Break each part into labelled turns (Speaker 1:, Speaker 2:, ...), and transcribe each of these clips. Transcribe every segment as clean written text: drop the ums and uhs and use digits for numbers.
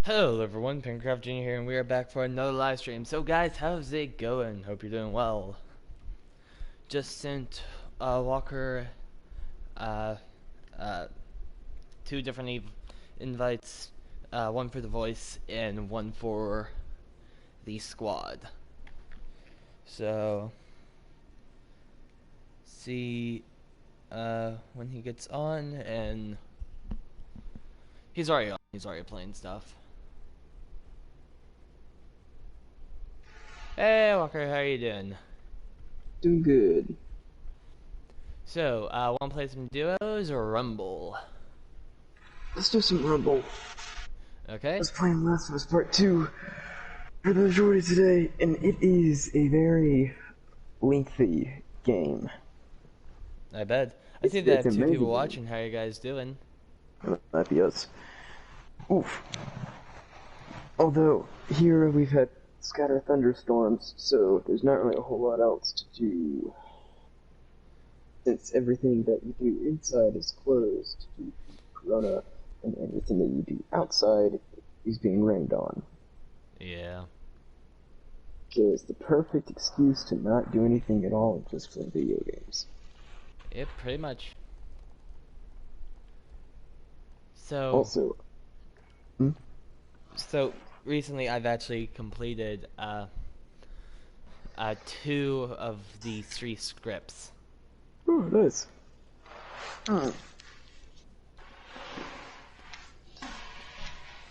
Speaker 1: Hello everyone, PenguinCraftJr here, and we are back for another live stream. So guys, how's it going? Hope you're doing well. Just sent Walker uh, uh, two different invites, one for the voice and one for the squad. So, see when he gets on, and he's already on. He's already playing stuff. Hey Walker, how you doing?
Speaker 2: Doing good.
Speaker 1: So, wanna play some duos or Rumble?
Speaker 2: Let's do some Rumble. I
Speaker 1: Okay.
Speaker 2: was playing Last of Us Part 2 for the majority today, and it is a very lengthy game.
Speaker 1: I bet. I see
Speaker 2: It's
Speaker 1: that
Speaker 2: an
Speaker 1: two people
Speaker 2: amazing game.
Speaker 1: watching. How are you guys doing?
Speaker 2: Might be us. Oof. Although, here we've had scatter thunderstorms, so there's not really a whole lot else to do. Since everything that you do inside is closed due to Corona, and everything that you do outside is being rained on.
Speaker 1: Yeah.
Speaker 2: So it's the perfect excuse to not do anything at all and just play video games.
Speaker 1: Yep, pretty much. So,
Speaker 2: Also, hmm?
Speaker 1: so recently I've actually completed two of the three scripts.
Speaker 2: Oh, nice. Hmm.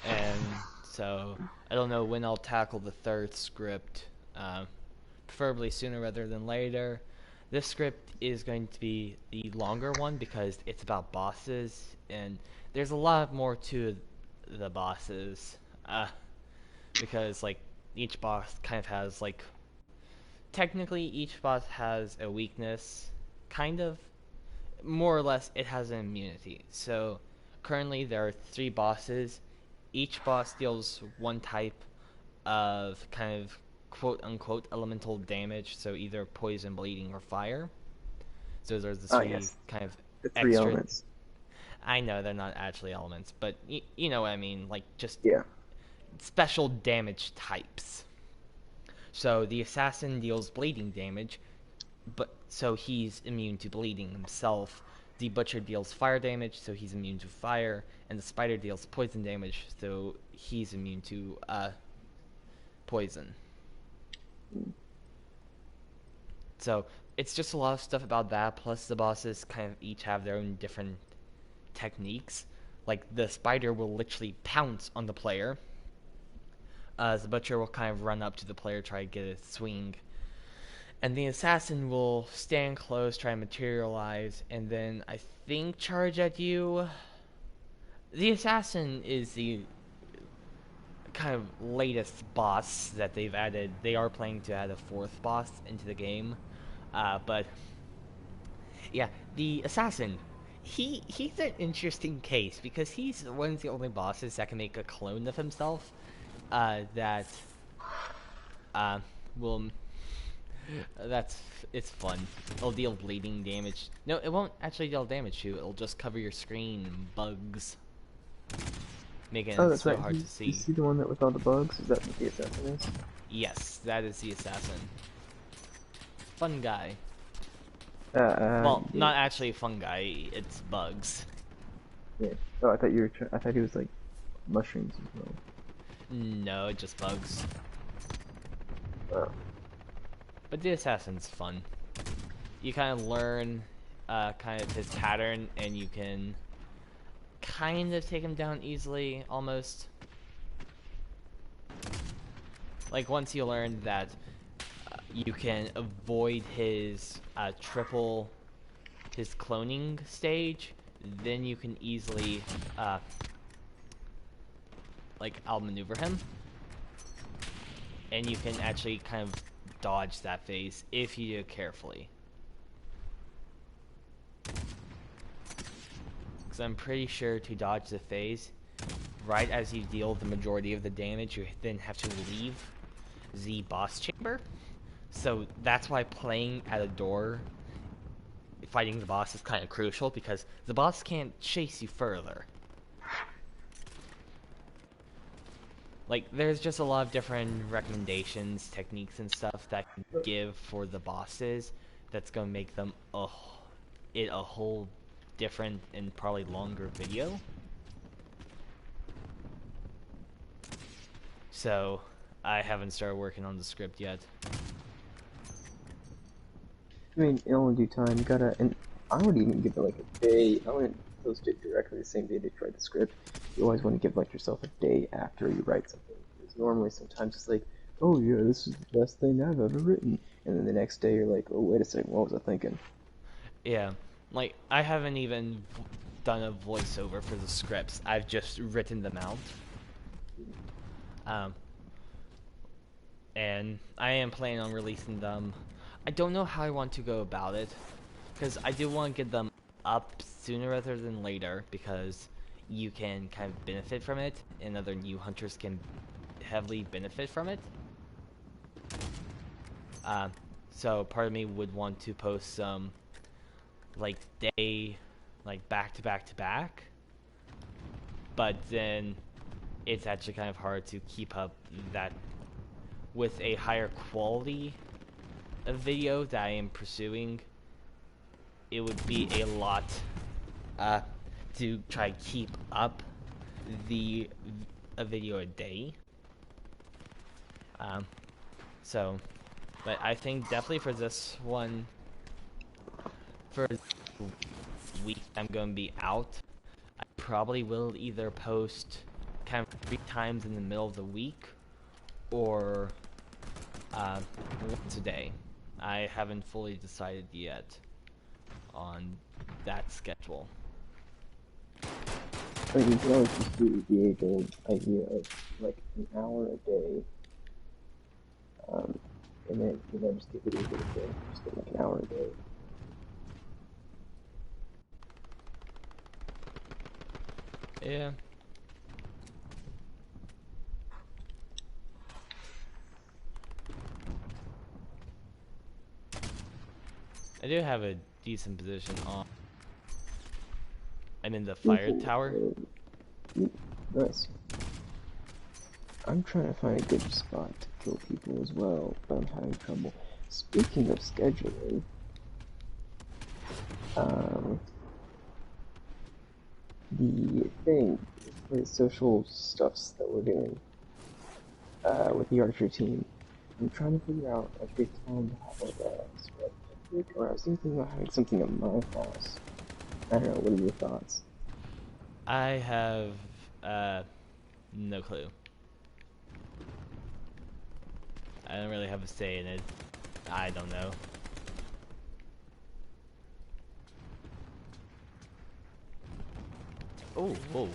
Speaker 1: And so I don't know when I'll tackle the third script. Preferably sooner rather than later. This script is going to be the longer one because it's about bosses, and there's a lot more to the bosses. Because like each boss kind of has like technically each boss has a weakness, kind of more or less it has an immunity. So currently there are three bosses. Each boss deals one type of kind of quote unquote elemental damage, so either poison, bleeding, or fire. So those are the
Speaker 2: Ah,
Speaker 1: three
Speaker 2: yes.
Speaker 1: kind of
Speaker 2: The three
Speaker 1: extra.
Speaker 2: elements.
Speaker 1: I know they're not actually elements, but you know what I mean, like just
Speaker 2: Yeah.
Speaker 1: special damage types. So the assassin deals bleeding damage, but so he's immune to bleeding himself. The butcher deals fire damage, so he's immune to fire, and the spider deals poison damage, so he's immune to poison. So it's just a lot of stuff about that. Plus the bosses kind of each have their own different techniques. Like the spider will literally pounce on the player. The butcher will kind of run up to the player, try to get a swing, and the assassin will stand close, try to materialize, and then I think charge at you. The assassin is the kind of latest boss that they've added. They are planning to add a fourth boss into the game, but yeah, the assassin. He's an interesting case because he's one of the only bosses that can make a clone of himself. That uh, will That's it's fun. It'll deal bleeding damage. No, it won't actually deal damage to you. It'll just cover your screen in bugs, making
Speaker 2: Oh,
Speaker 1: it
Speaker 2: that's
Speaker 1: so
Speaker 2: right.
Speaker 1: hard to
Speaker 2: You
Speaker 1: see.
Speaker 2: see the one that with all the bugs? Is that what the assassin is?
Speaker 1: Yes, that is the assassin. Fun guy. Well,
Speaker 2: Yeah.
Speaker 1: not actually a fun guy. It's bugs.
Speaker 2: Yeah. Oh, I thought you were. I thought he was like mushrooms as well.
Speaker 1: No, just bugs.
Speaker 2: Oh.
Speaker 1: But the assassin's fun. You kind of learn kind of his pattern, and you can kind of take him down easily, almost. Like once you learn that you can avoid his his cloning stage, then you can easily like outmaneuver him, and you can actually kind of dodge that phase if you do it carefully. Because I'm pretty sure to dodge the phase, right as you deal the majority of the damage, you then have to leave the boss chamber. So that's why playing at a door, fighting the boss, is kind of crucial, because the boss can't chase you further. Like, there's just a lot of different recommendations, techniques, and stuff that I can give for the bosses that's gonna make them a whole different and probably longer video. So, I haven't started working on the script yet.
Speaker 2: I mean, in all due time, you gotta, and I would even give it like a day. I wouldn't post it directly the same day that you write the script. You always want to give like yourself a day after you write something. Because normally sometimes it's like, oh yeah, this is the best thing I've ever written. And then the next day you're like, oh wait a second, what was I thinking?
Speaker 1: Yeah, like, I haven't even done a voiceover for the scripts. I've just written them out. Um, and I am planning on releasing them. I don't know how I want to go about it, because I do want to get them up sooner rather than later, because you can kind of benefit from it, and other new hunters can heavily benefit from it. Um, so part of me would want to post some, like, day, like, back to back to back, but then it's actually kind of hard to keep up that with a higher quality of video that I am pursuing. It would be a lot to try keep up the a video a day. Um, so, but I think definitely for this one, for week I'm going to be out, I probably will either post kind of 3 times in the middle of the week, or once a day. I haven't fully decided yet on that schedule.
Speaker 2: I mean, you can always just do the age-old idea of like an hour a day, and then just get videos every day. Just get like an hour a day.
Speaker 1: Yeah. I do have a decent position on. I'm in the fire tower.
Speaker 2: Nice. I'm trying to find a good spot to kill people as well, but I'm having trouble. Speaking of scheduling, the thing for the social stuffs that we're doing with the archer team, I'm trying to figure out a good time to have like a spread picnic, or I was thinking about having something at my house. I don't know, what are your thoughts?
Speaker 1: I have no clue. I don't really have a say in it. I don't know. Oh, whoa.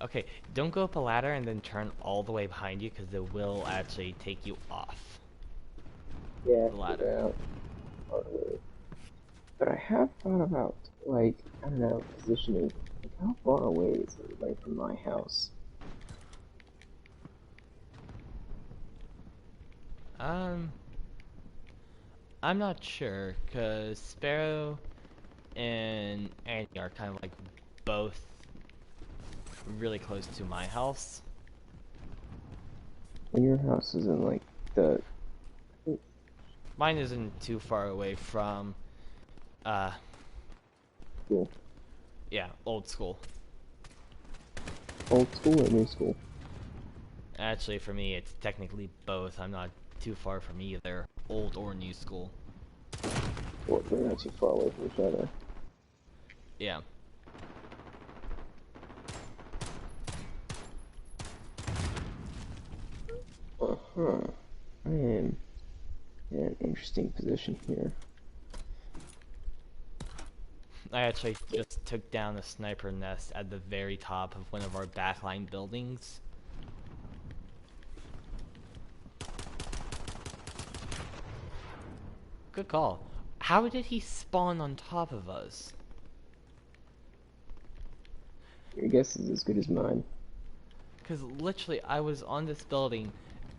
Speaker 1: Okay, don't go up a ladder and then turn all the way behind you, because it will actually take you off
Speaker 2: Yeah,
Speaker 1: the ladder.
Speaker 2: figure out. But I have thought about, like, I don't know, positioning. Like, how far away is everybody from my house?
Speaker 1: Um, I'm not sure, because Sparrow and Annie are kind of like both really close to my house.
Speaker 2: And your house is in, like, the...
Speaker 1: Mine isn't too far away from,
Speaker 2: School.
Speaker 1: yeah, old school.
Speaker 2: Old school or new school?
Speaker 1: Actually, for me, it's technically both. I'm not too far from either old or new school.
Speaker 2: Well, they're not too far away from each other.
Speaker 1: Yeah.
Speaker 2: Uh-huh. I am in an interesting position here.
Speaker 1: I actually just took down a sniper nest at the very top of one of our backline buildings. Good call. How did he spawn on top of us?
Speaker 2: Your guess is as good as mine.
Speaker 1: Because literally, I was on this building,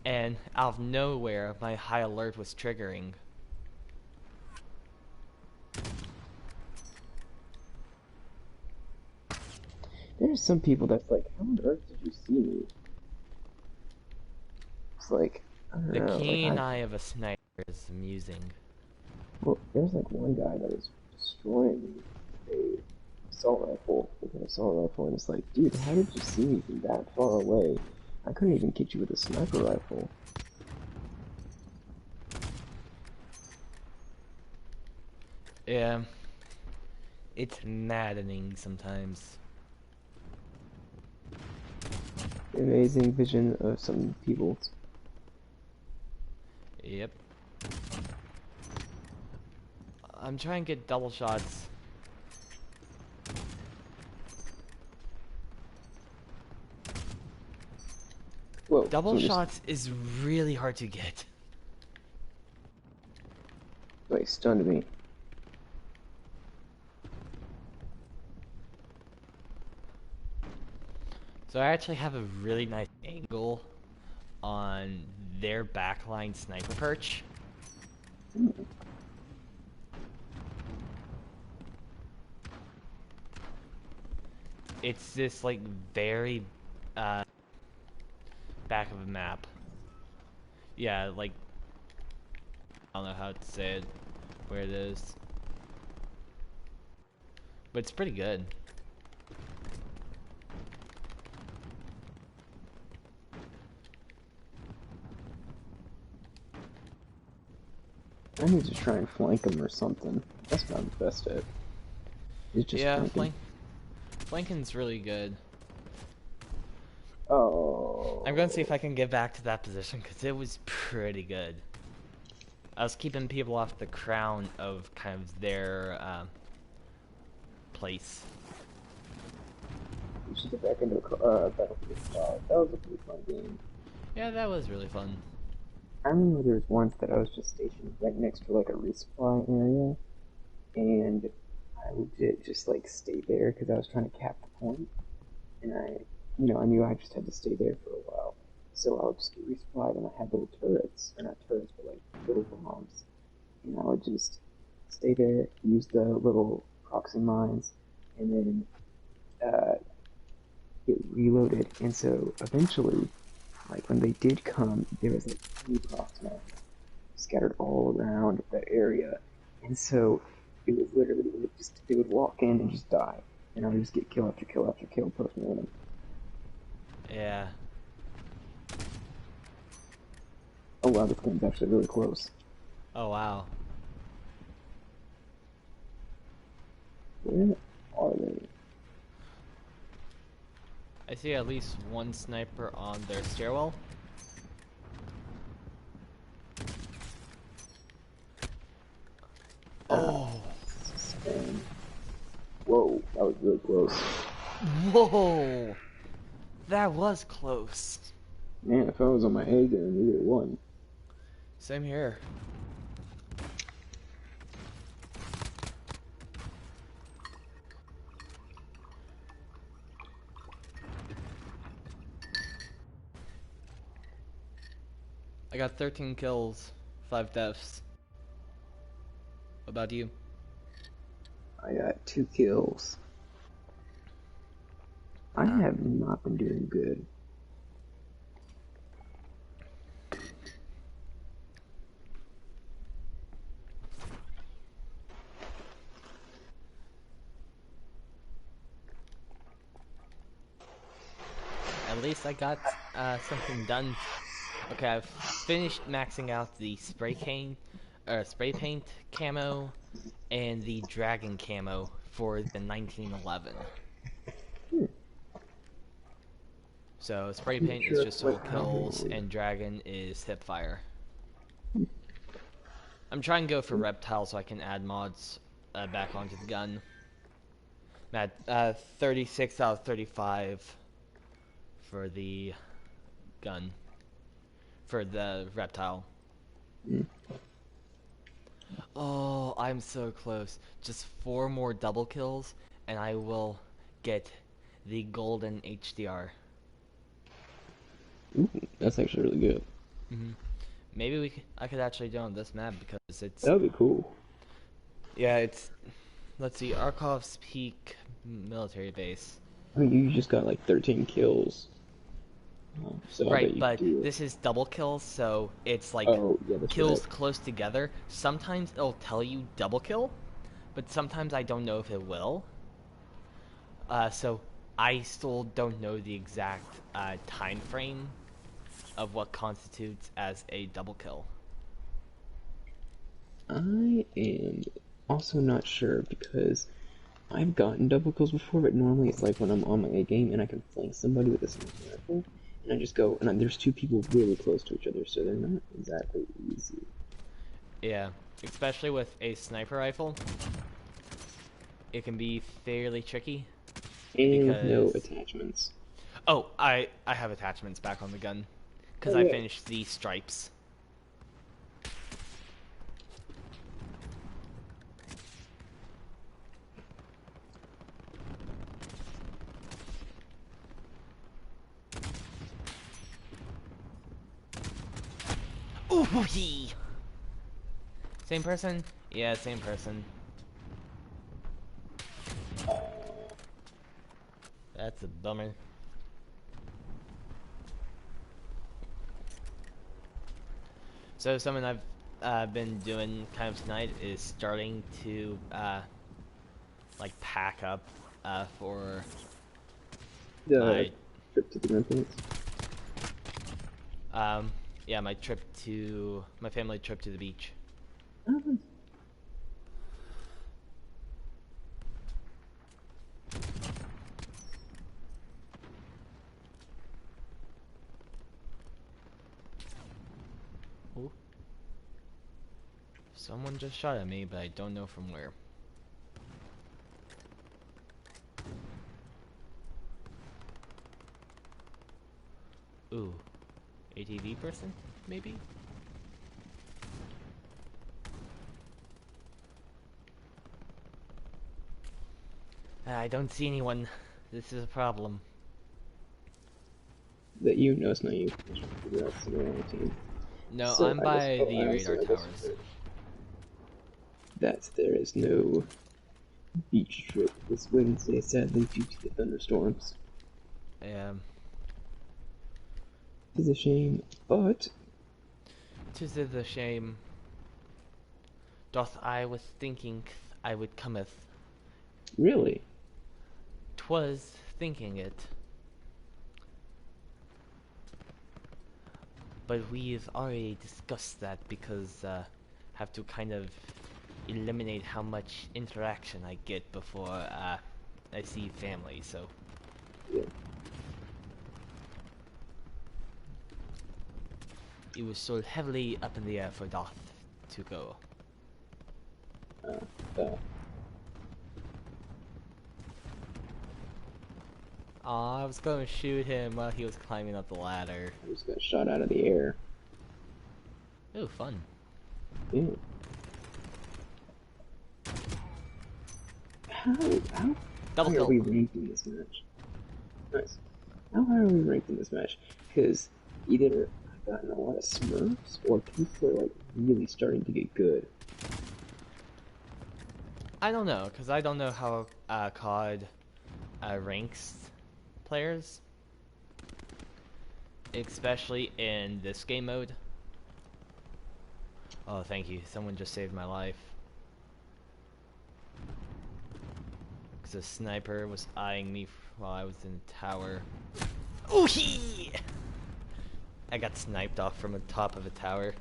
Speaker 1: and out of nowhere, my high alert was triggering.
Speaker 2: There's some people that's like, how on earth did you see me? It's like, I don't
Speaker 1: The
Speaker 2: know, like
Speaker 1: keen eye of a sniper is amusing.
Speaker 2: well, there's like one guy that was destroying a assault rifle with an assault rifle, and it's like, dude, how did you see me from that far away? I couldn't even get you with a sniper rifle.
Speaker 1: Yeah, it's maddening sometimes.
Speaker 2: The amazing vision of some people.
Speaker 1: Yep. I'm trying to get double shots.
Speaker 2: Whoa,
Speaker 1: Double
Speaker 2: someone just
Speaker 1: shots is really hard to get.
Speaker 2: like stunned me.
Speaker 1: So I actually have a really nice angle on their backline sniper perch. It's this like very uh, back of a map. Yeah, like I don't know how to say it, where it is, but it's pretty good.
Speaker 2: I need to try and flank him or something. That's what I'm best at. Is just
Speaker 1: Yeah,
Speaker 2: flanking.
Speaker 1: flanking's really good. I'm gonna see if
Speaker 2: Oh,
Speaker 1: I can get back to that position because it was pretty good. I was keeping people off the crown of kind of their place.
Speaker 2: we should get back into Battlefield 5. That was a pretty fun game.
Speaker 1: Yeah, that was really fun.
Speaker 2: I remember there was once that I was just stationed right next to like a resupply area, and I legit just like stayed there because I was trying to cap the point, and I knew I just had to stay there for a while. So I would just get resupplied, and I had little turrets, or not turrets, but like little bombs, and I would just stay there, use the little proxy mines, and then get reloaded. And so eventually, like when they did come, there was like 20 proxy mines scattered all around that area, and so it was literally they would walk in and just die, and I would just get kill after kill after kill post mortem.
Speaker 1: Yeah.
Speaker 2: Oh wow, this game's actually really close.
Speaker 1: Oh wow.
Speaker 2: Where are they?
Speaker 1: I see at least one sniper on their stairwell.
Speaker 2: Ah,
Speaker 1: Oh.
Speaker 2: Spain. Whoa, that was really close.
Speaker 1: Whoa. That was close.
Speaker 2: Man, if I was on my A game, we would have won.
Speaker 1: Same here. I got 13 kills, 5 deaths. What about you?
Speaker 2: I got 2 kills. I
Speaker 1: Uh,
Speaker 2: have not been doing good.
Speaker 1: at least I got something done. Okay, I've finished maxing out the spray paint camo and the dragon camo for the 1911.
Speaker 2: Hmm.
Speaker 1: So spray
Speaker 2: I'm not
Speaker 1: paint is
Speaker 2: sure
Speaker 1: just
Speaker 2: what
Speaker 1: total kills,
Speaker 2: happened.
Speaker 1: and dragon is hip fire. I'm trying to go for reptile so I can add mods back onto the gun. I'm at 36 out of 35 for the gun for the reptile.
Speaker 2: Mm.
Speaker 1: Oh, I'm so close. Just 4 more double kills, and I will get the golden HDR.
Speaker 2: Ooh, that's actually really good.
Speaker 1: Hmm. Maybe I could actually do it on this map because it's
Speaker 2: That would be cool.
Speaker 1: yeah, it's let's see, Arkov's Peak military base.
Speaker 2: I mean, you just got like 13 kills. So I
Speaker 1: Right,
Speaker 2: bet you could
Speaker 1: but
Speaker 2: do it.
Speaker 1: this is double kills, so it's like
Speaker 2: Oh, yeah, that's right.
Speaker 1: kills close together. Sometimes it'll tell you double kill, but sometimes I don't know if it will. So I still don't know the exact time frame of what constitutes as a double kill.
Speaker 2: I am also not sure because I've gotten double kills before, but normally it's like when I'm on my A game and I can flank somebody with a sniper rifle, and I just go, and there's two people really close to each other, so they're not exactly easy.
Speaker 1: Yeah, especially with a sniper rifle, it can be fairly tricky
Speaker 2: And with no
Speaker 1: because
Speaker 2: attachments.
Speaker 1: oh, I have attachments back on the gun because
Speaker 2: Oh
Speaker 1: I
Speaker 2: yeah.
Speaker 1: finished the stripes. Ooh, hee. Same person? Yeah, same person. That's a bummer. So something I've been doing kind of tonight is starting to like pack up for
Speaker 2: The
Speaker 1: my
Speaker 2: trip to the grandparents.
Speaker 1: um yeah, my trip to my family trip to the beach.
Speaker 2: Oh,
Speaker 1: Ooh. Someone just shot at me, but I don't know from where. Ooh. ATV person? Maybe? I don't see anyone. This is a problem.
Speaker 2: that you? No, it's not you. I was trying to figure out someone on the team.
Speaker 1: No,
Speaker 2: So
Speaker 1: I'm
Speaker 2: I guess.
Speaker 1: by
Speaker 2: Oh,
Speaker 1: the
Speaker 2: I also
Speaker 1: radar
Speaker 2: I guess
Speaker 1: towers.
Speaker 2: heard that there is no beach trip this Wednesday, sadly, due to the thunderstorms.
Speaker 1: Um,
Speaker 2: It's a shame, but
Speaker 1: 'Tis a shame. Doth I was thinking I would cometh.
Speaker 2: really,
Speaker 1: 'Twas thinking it. But we've already discussed that because have to kind of eliminate how much interaction I get before I see family. So
Speaker 2: yeah,
Speaker 1: it was so heavily up in the air for Doth to go.
Speaker 2: uh,
Speaker 1: Aw, I was going to shoot him while he was climbing up the ladder.
Speaker 2: I just got shot out of the air.
Speaker 1: Ooh, fun.
Speaker 2: Yeah. How
Speaker 1: Double
Speaker 2: high are
Speaker 1: kill.
Speaker 2: we ranked in this match? Nice. How high are we ranked in this match? Because either I've gotten a lot of smurfs, or people are like really starting to get good.
Speaker 1: I don't know, because I don't know how COD ranks players, especially in this game mode. Oh, thank you. Someone just saved my life. Because a sniper was eyeing me while I was in the tower. Ooh hee! I got sniped off from the top of a tower.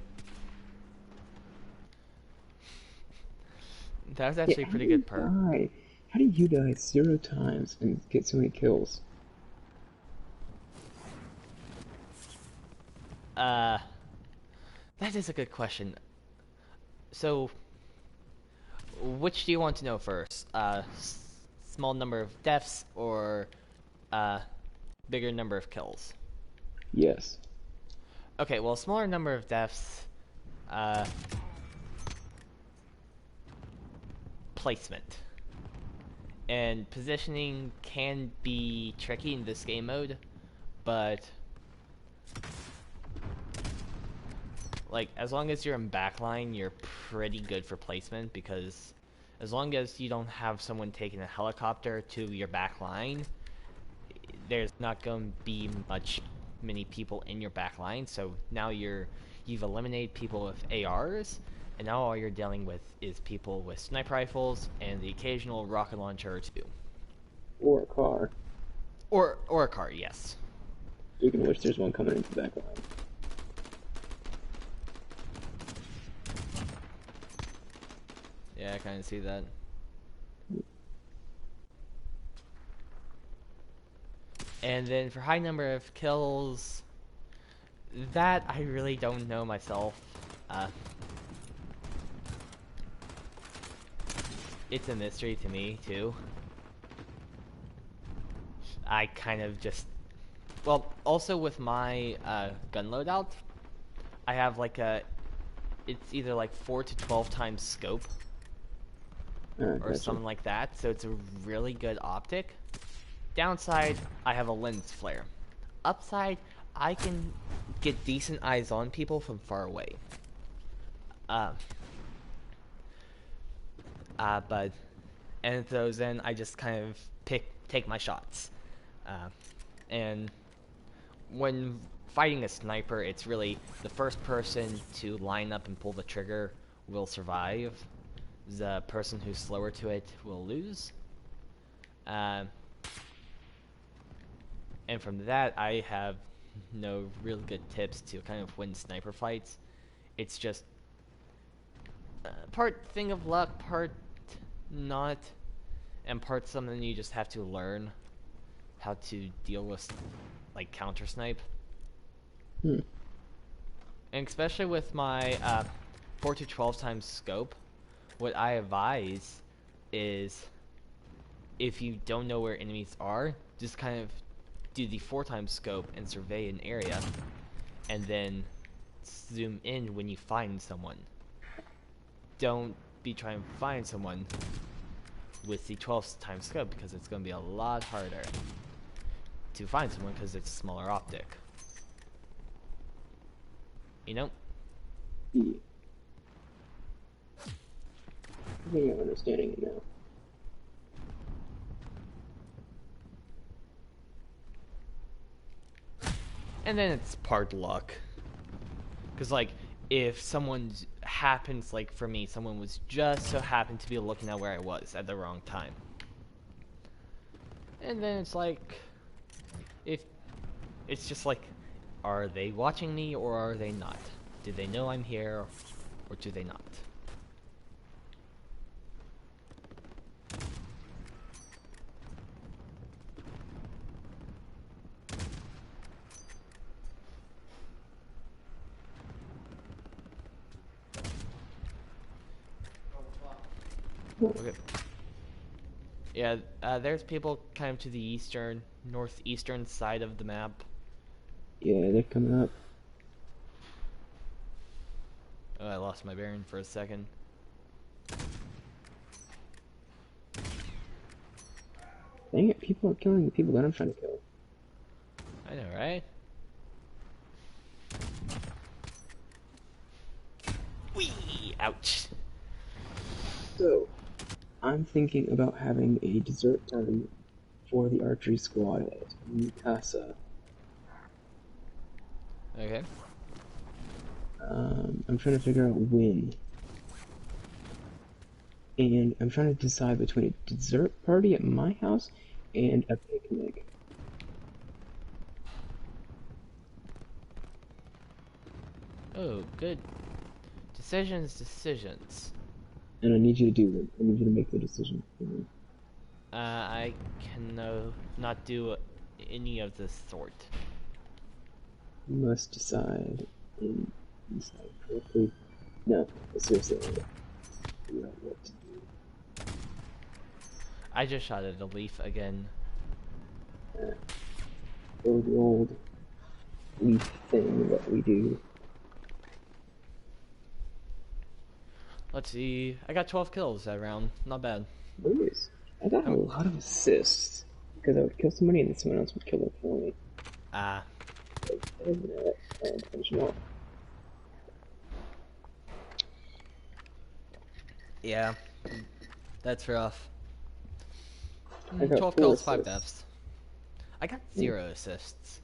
Speaker 1: That was
Speaker 2: Yeah,
Speaker 1: actually a
Speaker 2: how
Speaker 1: pretty
Speaker 2: do you
Speaker 1: good perk.
Speaker 2: die? How do you die 0 times and get so many kills?
Speaker 1: Uh, that is a good question. So, which do you want to know first? Small number of deaths or uh, bigger number of kills?
Speaker 2: Yes.
Speaker 1: Okay, well, smaller number of deaths, uh, placement. And positioning can be tricky in this game mode, but like as long as you're in backline, you're pretty good for placement because as long as you don't have someone taking a helicopter to your backline, there's not going to be much many people in your back line. So now you've eliminated people with ARs, and now all you're dealing with is people with sniper rifles and the occasional rocket launcher or two,
Speaker 2: Or a car.
Speaker 1: or a car. Yes.
Speaker 2: Speaking of which, there's one coming into the back line.
Speaker 1: Yeah, I kind of see that. And then for high number of kills, that I really don't know myself. It's a mystery to me too. I kind of just, well, also with my gun loadout, I have like it's either like 4 to 12 times scope or
Speaker 2: Gotcha.
Speaker 1: something like that, so it's a really good optic. Downside, I have a lens flare. Upside, I can get decent eyes on people from far away. But and it throws in, I just kind of take my shots. And when fighting a sniper, it's really the first person to line up and pull the trigger will survive. The person who's slower to it will lose. And from that, I have no real good tips to kind of win sniper fights. It's just part thing of luck, part not, and part something you just have to learn how to deal with, like counter snipe.
Speaker 2: Hmm.
Speaker 1: And especially with my 4 to 12 times scope, what I advise is if you don't know where enemies are, just kind of do the 4 times scope and survey an area, and then zoom in when you find someone. Don't be trying to find someone with the 12 times scope, because it's going to be a lot harder to find someone because it's a smaller optic. You know?
Speaker 2: Yeah. I think I'm understanding it now.
Speaker 1: And then it's part luck. Because, like, if someone happens, like for me, someone was just so happened to be looking at where I was at the wrong time. And then it's like, if it's just like, are they watching me or are they not? Do they know I'm here or do they not? Okay. Yeah, there's people kind of to the northeastern side of the map.
Speaker 2: Yeah, they're coming up.
Speaker 1: Oh, I lost my bearing for a second.
Speaker 2: Dang it, people are killing the people that I'm trying to kill.
Speaker 1: I know, right? Whee! Ouch.
Speaker 2: So, I'm thinking about having a dessert party for the archery squad at Mikasa.
Speaker 1: Okay.
Speaker 2: I'm trying to figure out when. And I'm trying to decide between a dessert party at my house and a picnic.
Speaker 1: Oh, good. Decisions.
Speaker 2: And I need you to do them. I need you to make the decision for me.
Speaker 1: I can not do any of this sort.
Speaker 2: You must decide correctly. No, seriously, you know what to do.
Speaker 1: I just shot at a leaf again.
Speaker 2: Or the old leaf thing that we do.
Speaker 1: Let's see. I got 12 kills that round. Not bad.
Speaker 2: Nice. I got a lot of assists because I would kill somebody and then someone else would kill them for me.
Speaker 1: Ah.
Speaker 2: And finish them off.
Speaker 1: Yeah. That's rough.
Speaker 2: I got
Speaker 1: 12
Speaker 2: 4
Speaker 1: kills, 5
Speaker 2: assists.
Speaker 1: deaths. I got 0 assists.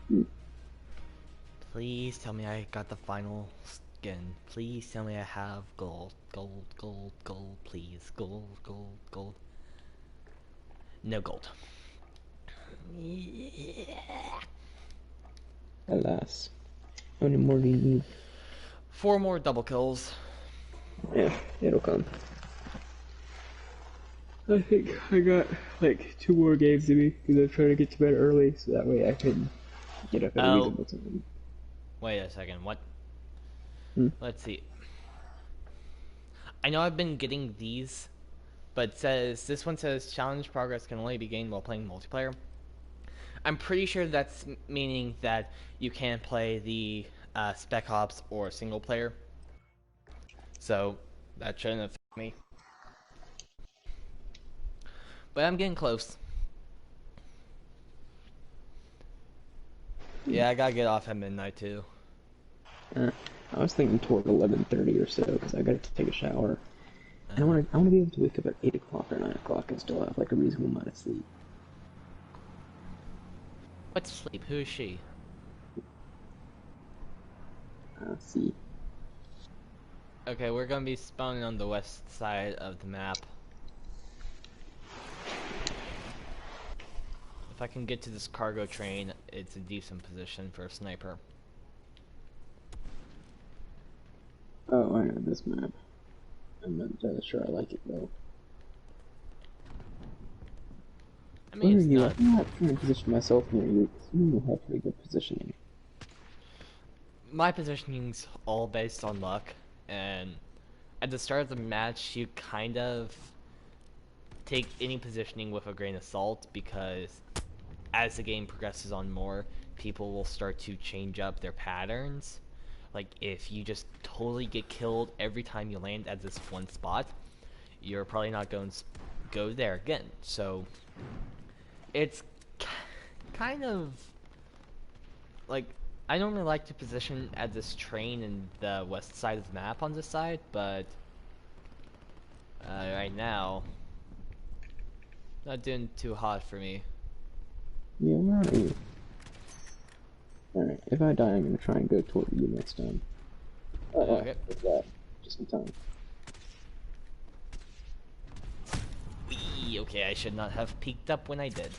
Speaker 2: Hmm.
Speaker 1: Please tell me I got the final skin. Please tell me I have gold. Gold, gold, gold, please. Gold, gold, gold. No gold. Yeah.
Speaker 2: Alas. How many more do you need?
Speaker 1: 4 more double kills.
Speaker 2: Yeah, it'll come. I think I got like 2 more games to me because I'm trying to get to bed early so that way I can get up at a
Speaker 1: Oh,
Speaker 2: reasonable time.
Speaker 1: wait a second. What?
Speaker 2: Hmm?
Speaker 1: Let's see. I know I've been getting these, but it says this one says challenge progress can only be gained while playing multiplayer. I'm pretty sure that's meaning that you can't play the Spec Ops or single player. So that shouldn't affect me. But I'm getting close. Yeah, I gotta get off at midnight too.
Speaker 2: Uh, I was thinking toward 11:30 or so because I got to take a shower. And
Speaker 1: Uh-huh.
Speaker 2: I want to be able to wake up at 8 o'clock or 9 o'clock and still have like a reasonable amount of sleep.
Speaker 1: What's sleep? Who is she?
Speaker 2: See.
Speaker 1: Okay, we're gonna be spawning on the west side of the map. If I can get to this cargo train, it's a decent position for a sniper.
Speaker 2: Oh, I know this map. I'm not entirely sure I like it though.
Speaker 1: I mean,
Speaker 2: Where are
Speaker 1: it's
Speaker 2: you?
Speaker 1: not.
Speaker 2: I'm not trying to position myself near you. You have pretty good positioning.
Speaker 1: My positioning's all based on luck, and at the start of the match, you kind of take any positioning with a grain of salt because as the game progresses on more, people will start to change up their patterns. Like, if you just totally get killed every time you land at this one spot, you're probably not going to go there again. So, it's kind of like I normally like to position at this train in the west side of the map on this side, but right now, not doing too hot for me.
Speaker 2: Yeah, where are you? Alright, if I die, I'm gonna try and go toward you next time.
Speaker 1: Okay.
Speaker 2: With that, just in time.
Speaker 1: Whee! Okay, I should not have peeked up when I did.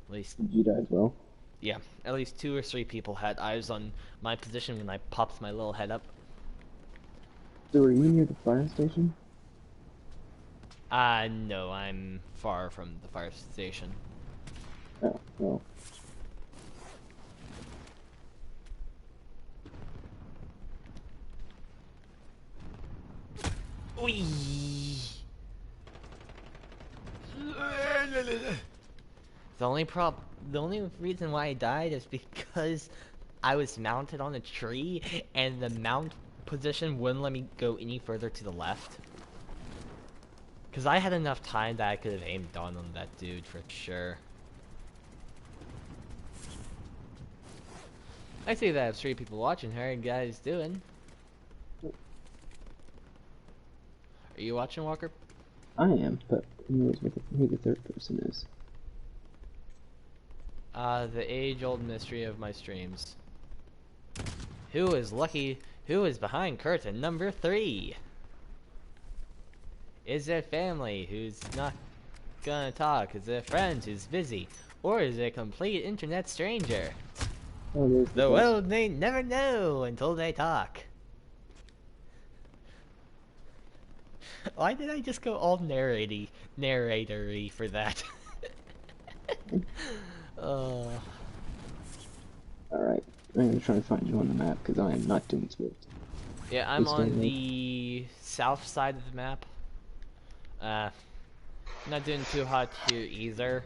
Speaker 1: At least,
Speaker 2: Did you die as well?
Speaker 1: yeah, at least 2 or 3 people had eyes on my position when I popped my little head up.
Speaker 2: So are you near the fire station?
Speaker 1: No, I'm far from the fire station.
Speaker 2: Oh, well.
Speaker 1: Whee! The only the only reason why I died is because I was mounted on a tree, and the mount position wouldn't let me go any further to the left. Because I had enough time that I could have aimed down on that dude for sure. I see that I have 3 people watching. How are you guys doing? Are you watching, Walker?
Speaker 2: I am, but who knows who the third person is?
Speaker 1: The age-old mystery of my streams. Who is lucky? Who is behind curtain number 3? Is it family who's not gonna talk? Is it a friend who's busy? Or is it a complete internet stranger?
Speaker 2: Oh, there's
Speaker 1: The
Speaker 2: the
Speaker 1: world may never know until they talk. Why did I just go all narratory for that? Oh.
Speaker 2: Alright, I'm gonna try and find you on the map because I am not doing Swift.
Speaker 1: Yeah, I'm
Speaker 2: Please stay
Speaker 1: on
Speaker 2: there.
Speaker 1: the south side of the map. Not doing too hot here either,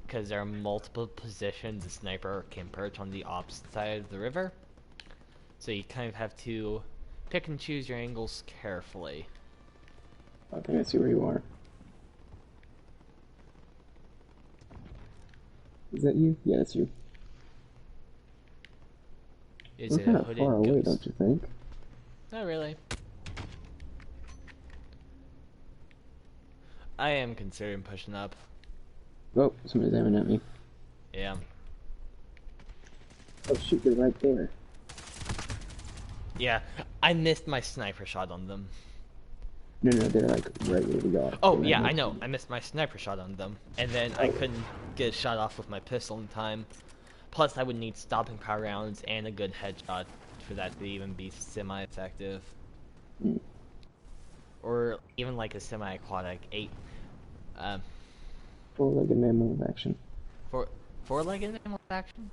Speaker 1: because there are multiple positions the sniper can perch on the opposite side of the river. So you kind of have to pick and choose your angles carefully.
Speaker 2: Okay, I see where you are. Is that you? Yeah, it's you.
Speaker 1: Is
Speaker 2: We're
Speaker 1: it a
Speaker 2: kind of far
Speaker 1: hooded
Speaker 2: away, don't
Speaker 1: ghost?
Speaker 2: you think?
Speaker 1: Not really. I am considering pushing up.
Speaker 2: Oh, somebody's aiming at me.
Speaker 1: Yeah.
Speaker 2: Oh shoot, they're right there.
Speaker 1: Yeah, I missed my sniper shot on them.
Speaker 2: No, no, they're like right where we are. They're
Speaker 1: Oh,
Speaker 2: right
Speaker 1: yeah, I
Speaker 2: next to
Speaker 1: know.
Speaker 2: me.
Speaker 1: I missed my sniper shot on them. And then I
Speaker 2: Oh,
Speaker 1: couldn't get a shot off with my pistol in time. Plus, I would need stopping power rounds and a good headshot for that to even be semi-effective.
Speaker 2: mm.
Speaker 1: Or even like a semi-aquatic 8. Um,
Speaker 2: Four-legged mammal of action.
Speaker 1: for four-legged animal action?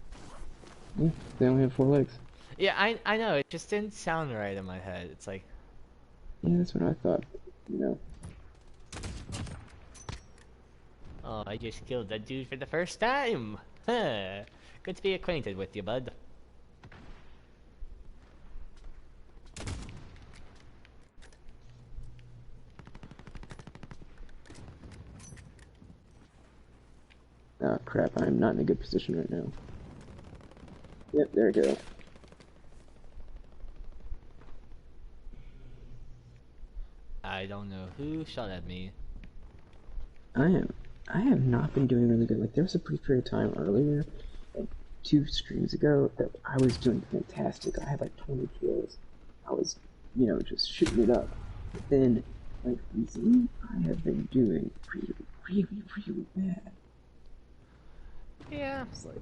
Speaker 2: Yeah, they only have four legs.
Speaker 1: Yeah, I know. It just didn't sound right in my head. It's like,
Speaker 2: Yeah, that's what I thought. You know.
Speaker 1: oh, I just killed that dude for the first time. Huh. Good to be acquainted with you, bud.
Speaker 2: Oh crap, I'm not in a good position right now. Yep, there we go.
Speaker 1: I don't know who shot at me.
Speaker 2: I am. I have not been doing really good. Like there was a brief period of time earlier, like 2 streams ago, that I was doing fantastic. I had like 20 kills. I was, just shooting it up. But then, like recently, I have been doing really, really, really bad.
Speaker 1: Yeah.
Speaker 2: It's like,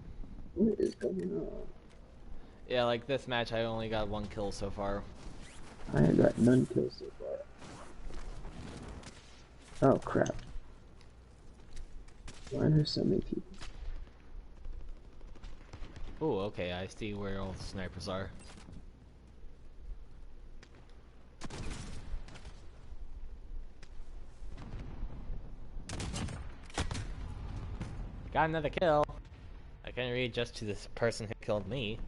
Speaker 2: what is going on?
Speaker 1: Yeah, like this match, I only got 1 kill so far.
Speaker 2: I have got none kills so far. Oh crap! Why are there so many people?
Speaker 1: Oh, okay, I see where all the snipers are. Got another kill. I can readjust to this person who killed me.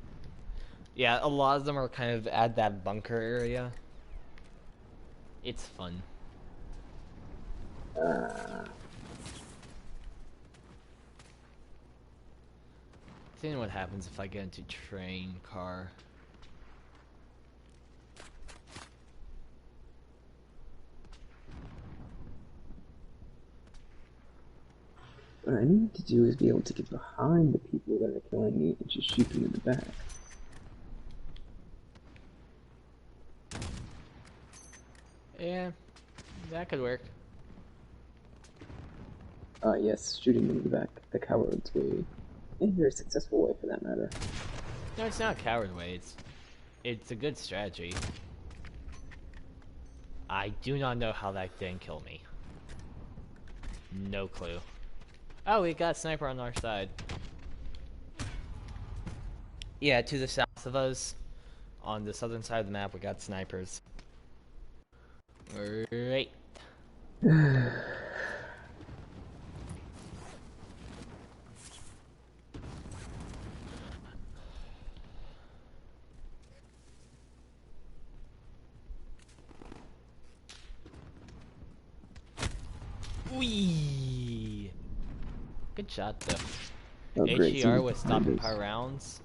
Speaker 1: Yeah, a lot of them are kind of at that bunker area. It's fun.
Speaker 2: Uh,
Speaker 1: Seeing what happens if I get into train car.
Speaker 2: what I need to do is be able to get behind the people that are killing me and just shoot them in the back.
Speaker 1: Yeah, that could work.
Speaker 2: Yes, shooting them in the back, the coward's way. And a very successful way for that matter.
Speaker 1: No, it's not a coward way. It's a good strategy. I do not know how that didn't kill me. No clue. Oh, we got a sniper on our side. Yeah, to the south of us, on the southern side of the map, we got snipers. Great. Wee. Good shot though.
Speaker 2: Oh great,
Speaker 1: HER
Speaker 2: someone's
Speaker 1: with
Speaker 2: behind
Speaker 1: stopping
Speaker 2: us.
Speaker 1: power rounds.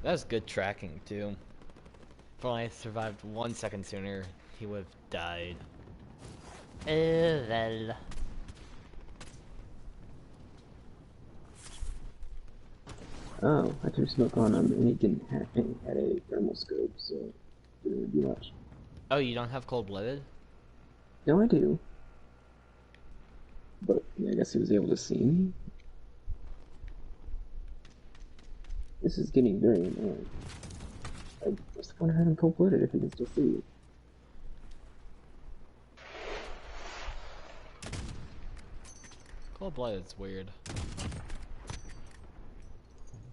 Speaker 1: That was good tracking too. If only I survived 1 second sooner, he would have died. Well.
Speaker 2: Oh, I threw smoke on him and he didn't have and he had a thermal scope, so didn't really do much.
Speaker 1: Oh, you don't have cold-blooded?
Speaker 2: No, I do. But yeah, I guess he was able to see me. This is getting very annoying. What's the point of having cold-blooded if he can still see you?
Speaker 1: Cold-blooded's weird.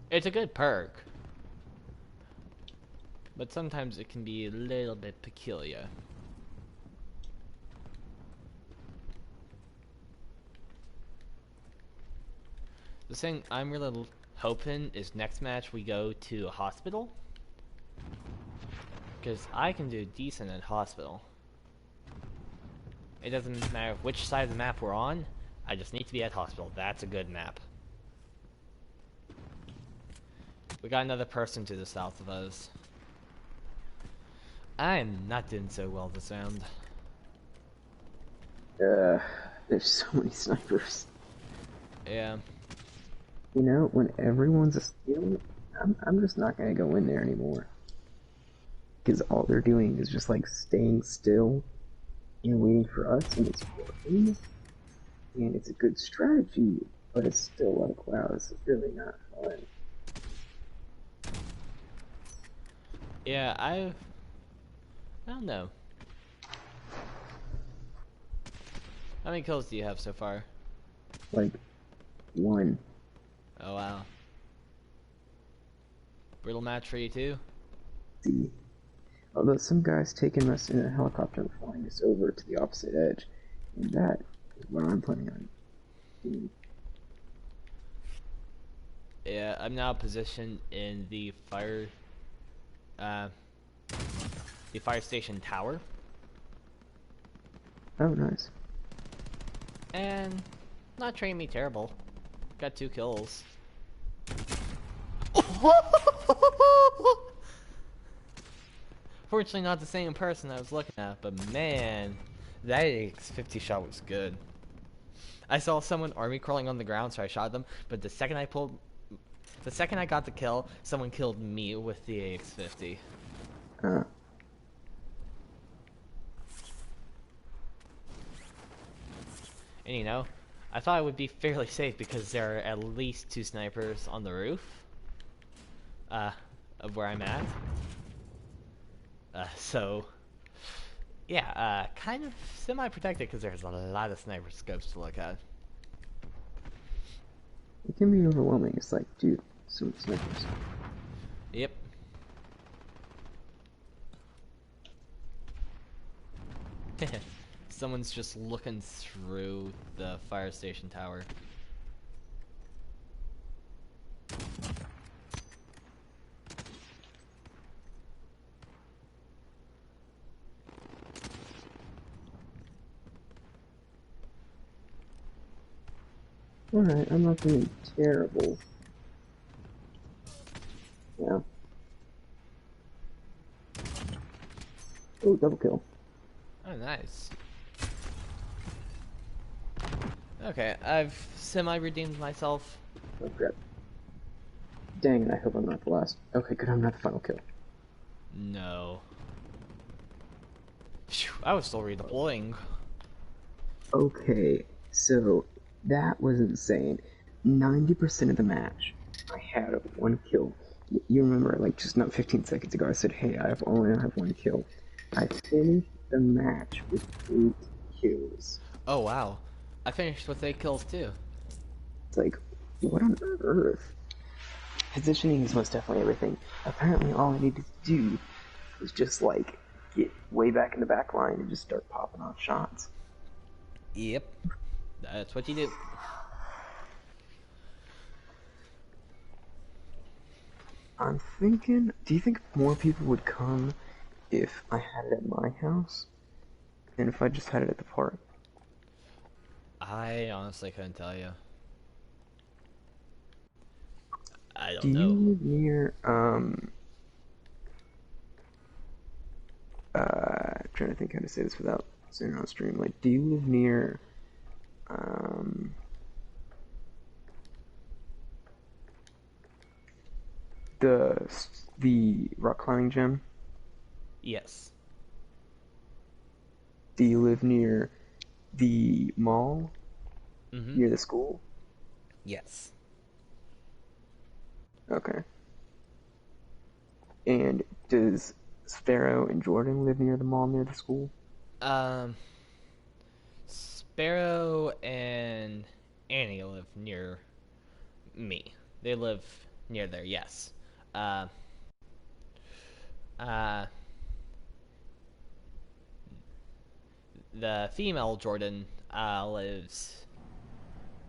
Speaker 1: It's a good perk. But sometimes it can be a little bit peculiar. The thing I'm really hoping is next match we go to a hospital. Because I can do decent at hospital. It doesn't matter which side of the map we're on, I just need to be at hospital. That's a good map. We got another person to the south of us. I'm not doing so well this round.
Speaker 2: There's so many snipers.
Speaker 1: Yeah.
Speaker 2: You know, when everyone's you know what? I'm just not gonna go in there anymore. Because all they're doing is just like staying still and waiting for us, and it's working, and it's a good strategy, but it's still like, wow, this is really not fun.
Speaker 1: Yeah, I don't know. How many kills do you have so far?
Speaker 2: Like, one.
Speaker 1: Oh wow. Brutal match for you too?
Speaker 2: See. Although some guy's taking us in a helicopter and flying us over to the opposite edge, and that is what I'm planning on doing.
Speaker 1: Yeah, I'm now positioned in uh, the fire station tower,
Speaker 2: Oh, nice.
Speaker 1: and not treating me terrible. Got 2 kills. Fortunately, not the same person I was looking at, but man, that X50 shot was good. I saw someone army crawling on the ground, so I shot them. But the second I got the kill, someone killed me with the AX50.
Speaker 2: Uh,
Speaker 1: And you know, I thought I would be fairly safe because there are at least 2 snipers on the roof, uh, of where I'm at. So yeah, kind of semi-protected because there's a lot of sniper scopes to look at.
Speaker 2: it can be overwhelming. It's like, dude, so many snipers.
Speaker 1: Yep. Someone's just looking through the fire station tower.
Speaker 2: Alright, I'm not doing terrible. Yeah. Oh, double kill.
Speaker 1: Oh, nice. Okay, I've semi-redeemed myself.
Speaker 2: Oh, crap. Dang it, I hope I'm not the last. Okay, good, I'm not the final kill.
Speaker 1: No. Phew, I was still redeploying.
Speaker 2: Okay, so that was insane. 90% of the match, I had one kill. You remember, like, just not 15 seconds ago, I said, hey, I only have one kill. I finished the match with 8 kills.
Speaker 1: Oh, wow. I finished with 8 kills, too.
Speaker 2: It's like, what on earth? Positioning is most definitely everything. Apparently, all I needed to do was just, like, get way back in the back line and just start popping off shots.
Speaker 1: Yep. That's what you do.
Speaker 2: I'm thinking, do you think more people would come if I had it at my house than if I just had it at the park?
Speaker 1: I honestly couldn't tell you. I
Speaker 2: Do
Speaker 1: don't
Speaker 2: you
Speaker 1: know.
Speaker 2: live near, trying to think how to say this without saying it on stream. Like, do you live near, um, the, the rock climbing gym?
Speaker 1: Yes.
Speaker 2: Do you live near the mall?
Speaker 1: Mm-hmm.
Speaker 2: Near the school?
Speaker 1: Yes.
Speaker 2: Okay. And does Sparrow and Jordan live near the mall near the school?
Speaker 1: Um, Sparrow and Annie live near me. They live near there, yes. Uh, uh, the female Jordan lives.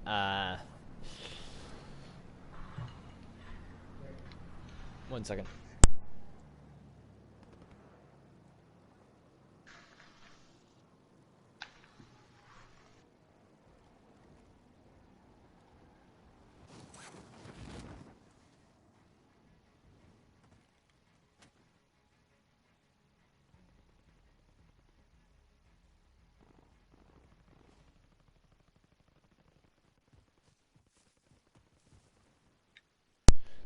Speaker 1: Uh, 1 second.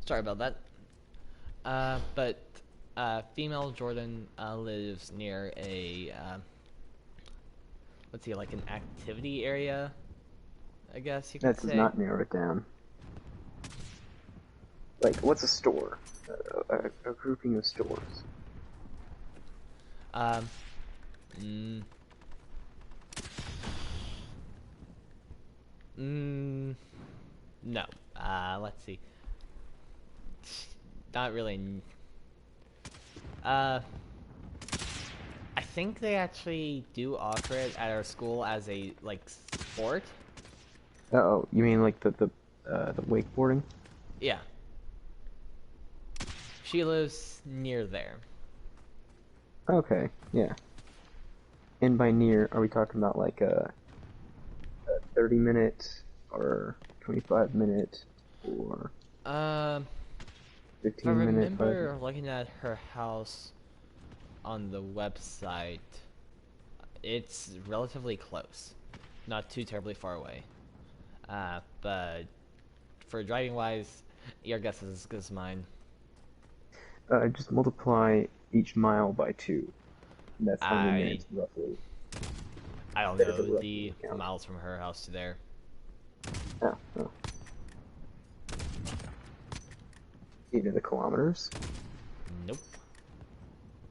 Speaker 1: Sorry about that. But female Jordan lives near a let's see, like an activity area, I guess you could
Speaker 2: That does
Speaker 1: say.
Speaker 2: not narrow it down. Like, what's a store? A grouping of stores.
Speaker 1: Um, mm, mm, no. Let's see. Not really. Uh, I think they actually do offer it at our school as a like sport.
Speaker 2: Oh, you mean like the wakeboarding?
Speaker 1: Yeah, she lives near there.
Speaker 2: Okay, yeah. And by near, are we talking about like a 30-minute or 25-minute or
Speaker 1: Um, if I
Speaker 2: 15-minute?
Speaker 1: remember looking at her house on the website, it's relatively close, not too terribly far away. But for driving wise, your guess is as good as mine.
Speaker 2: Just multiply each mile by 2. And that's how many
Speaker 1: I
Speaker 2: minutes roughly.
Speaker 1: I don't
Speaker 2: That is a
Speaker 1: know
Speaker 2: rough
Speaker 1: the
Speaker 2: count.
Speaker 1: miles from her house to there.
Speaker 2: Oh, oh. Either the kilometers?
Speaker 1: Nope.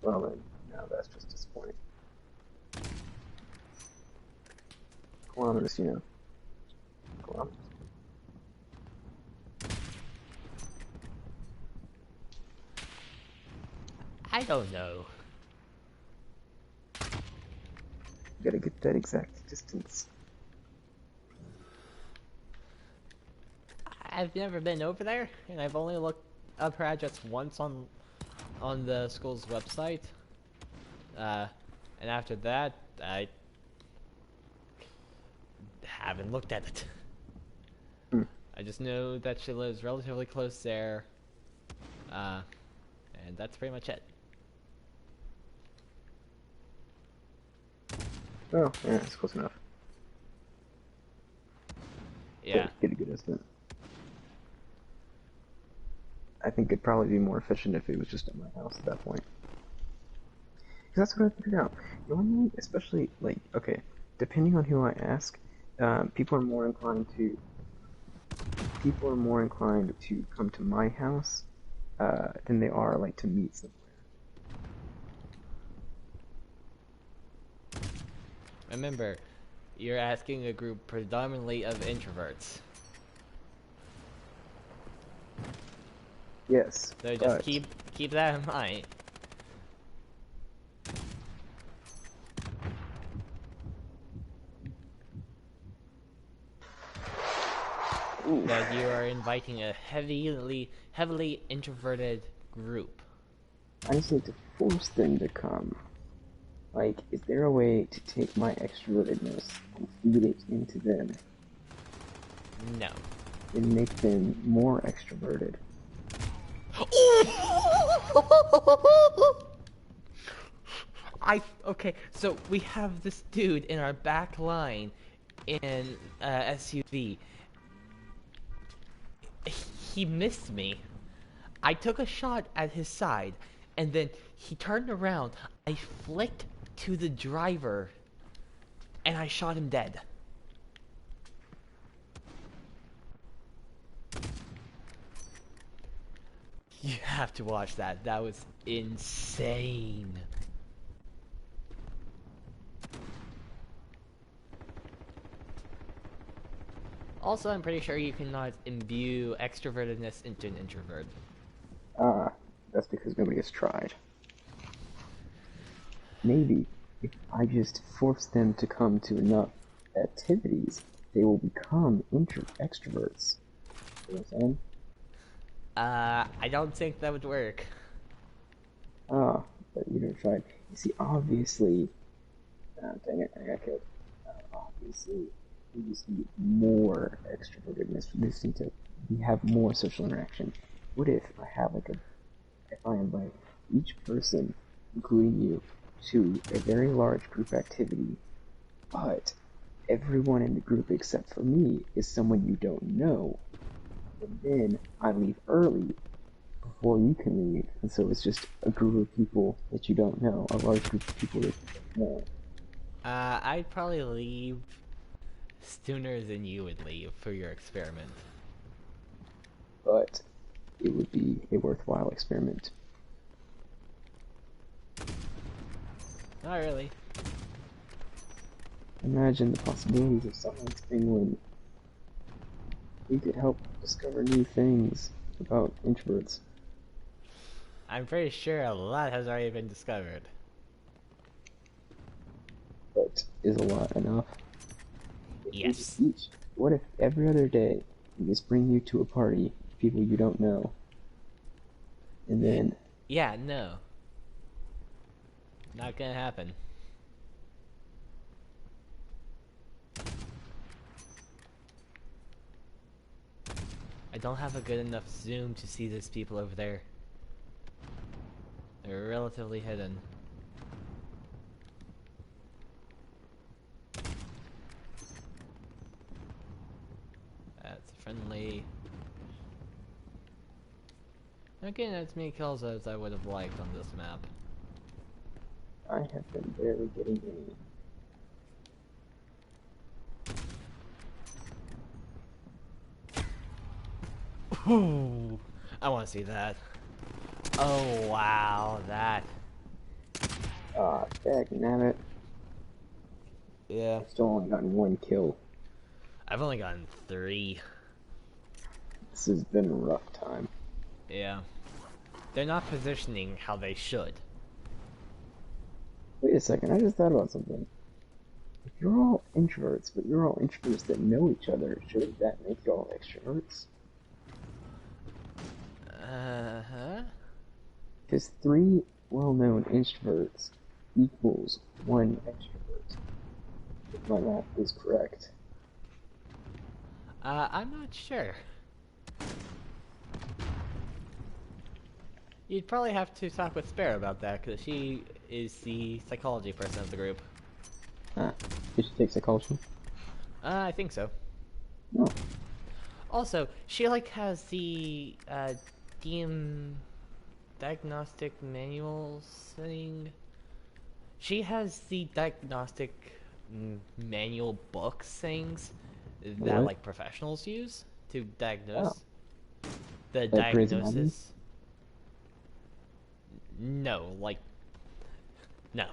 Speaker 2: Well then, no, that's just disappointing. Kilometers, kilometers.
Speaker 1: I don't know.
Speaker 2: You gotta get that exact distance.
Speaker 1: I've never been over there, and I've only looked up her address once on the school's website. Uh, and after that, I haven't looked at it.
Speaker 2: Hmm.
Speaker 1: I just know that she lives relatively close there, uh, and that's pretty much it.
Speaker 2: Oh, yeah, it's close enough.
Speaker 1: Yeah.
Speaker 2: Get a good estimate. I think it'd probably be more efficient if it was just at my house at that point. Because that's what I figured out. Normally, especially, like, okay, depending on who I ask, people are more inclined to come to my house than they are like to meet somewhere.
Speaker 1: Remember, you're asking a group predominantly of introverts.
Speaker 2: Yes,
Speaker 1: So just
Speaker 2: but
Speaker 1: keep that in mind. That
Speaker 2: oof,
Speaker 1: you are inviting a heavily introverted group.
Speaker 2: I just need to force them to come. Like, is there a way to take my extrovertedness and feed it into them
Speaker 1: No.
Speaker 2: and make them more extroverted?
Speaker 1: I okay. So we have this dude in our back line in SUV. He missed me. I took a shot at his side, and then he turned around. I flicked to the driver, and I shot him dead. You have to watch that. That was insane. Also, I'm pretty sure you cannot imbue extrovertedness into an introvert.
Speaker 2: Ah, that's because nobody has tried. Maybe if I just force them to come to enough activities, they will become extroverts. You know what I'm saying?
Speaker 1: I don't think that would work.
Speaker 2: Ah, but you never tried. You see, obviously, dang it, I got killed. Obviously, we just need more extrovertedness. We just need to have more social interaction. What if I have if I invite each person, including you, to a very large group activity, but everyone in the group except for me is someone you don't know, and then I leave early, before you can leave, and so it's just a group of people that you don't know, a large group of people that you don't know.
Speaker 1: I'd probably leave sooner than you would leave for your experiment.
Speaker 2: But it would be a worthwhile experiment.
Speaker 1: Not really.
Speaker 2: Imagine the possibilities of science, Penguin. We could help discover new things about introverts.
Speaker 1: I'm pretty sure a lot has already been discovered.
Speaker 2: But is a lot enough?
Speaker 1: Yes.
Speaker 2: What if every other day we just bring you to a party, people you don't know, and then
Speaker 1: Yeah, no. Not gonna happen. I don't have a good enough zoom to see these people over there. They're relatively hidden. That's friendly. Not getting as many kills as I would have liked on this map.
Speaker 2: I have been barely getting any.
Speaker 1: Ooh, I want to see that. Oh wow, that.
Speaker 2: Ah, dagnabbit.
Speaker 1: Yeah.
Speaker 2: I've still only gotten one kill.
Speaker 1: I've only gotten 3.
Speaker 2: This has been a rough time.
Speaker 1: Yeah. They're not positioning how they should.
Speaker 2: Wait a second, I just thought about something. If you're all introverts, but you're all introverts that know each other, shouldn't that make you all extroverts?
Speaker 1: Uh-huh.
Speaker 2: Because 3 well-known introverts equals 1 extrovert. If my math is correct.
Speaker 1: I'm not sure. You'd probably have to talk with Sparrow about that, because she is the psychology person of the group.
Speaker 2: Ah, did she take psychology?
Speaker 1: I think so.
Speaker 2: No.
Speaker 1: Also, she like has the diagnostic manuals thing. She has the diagnostic manual books things that
Speaker 2: What?
Speaker 1: like professionals use to
Speaker 2: Oh,
Speaker 1: diagnose the
Speaker 2: like Grey's Anatomy?
Speaker 1: diagnosis. No, like no.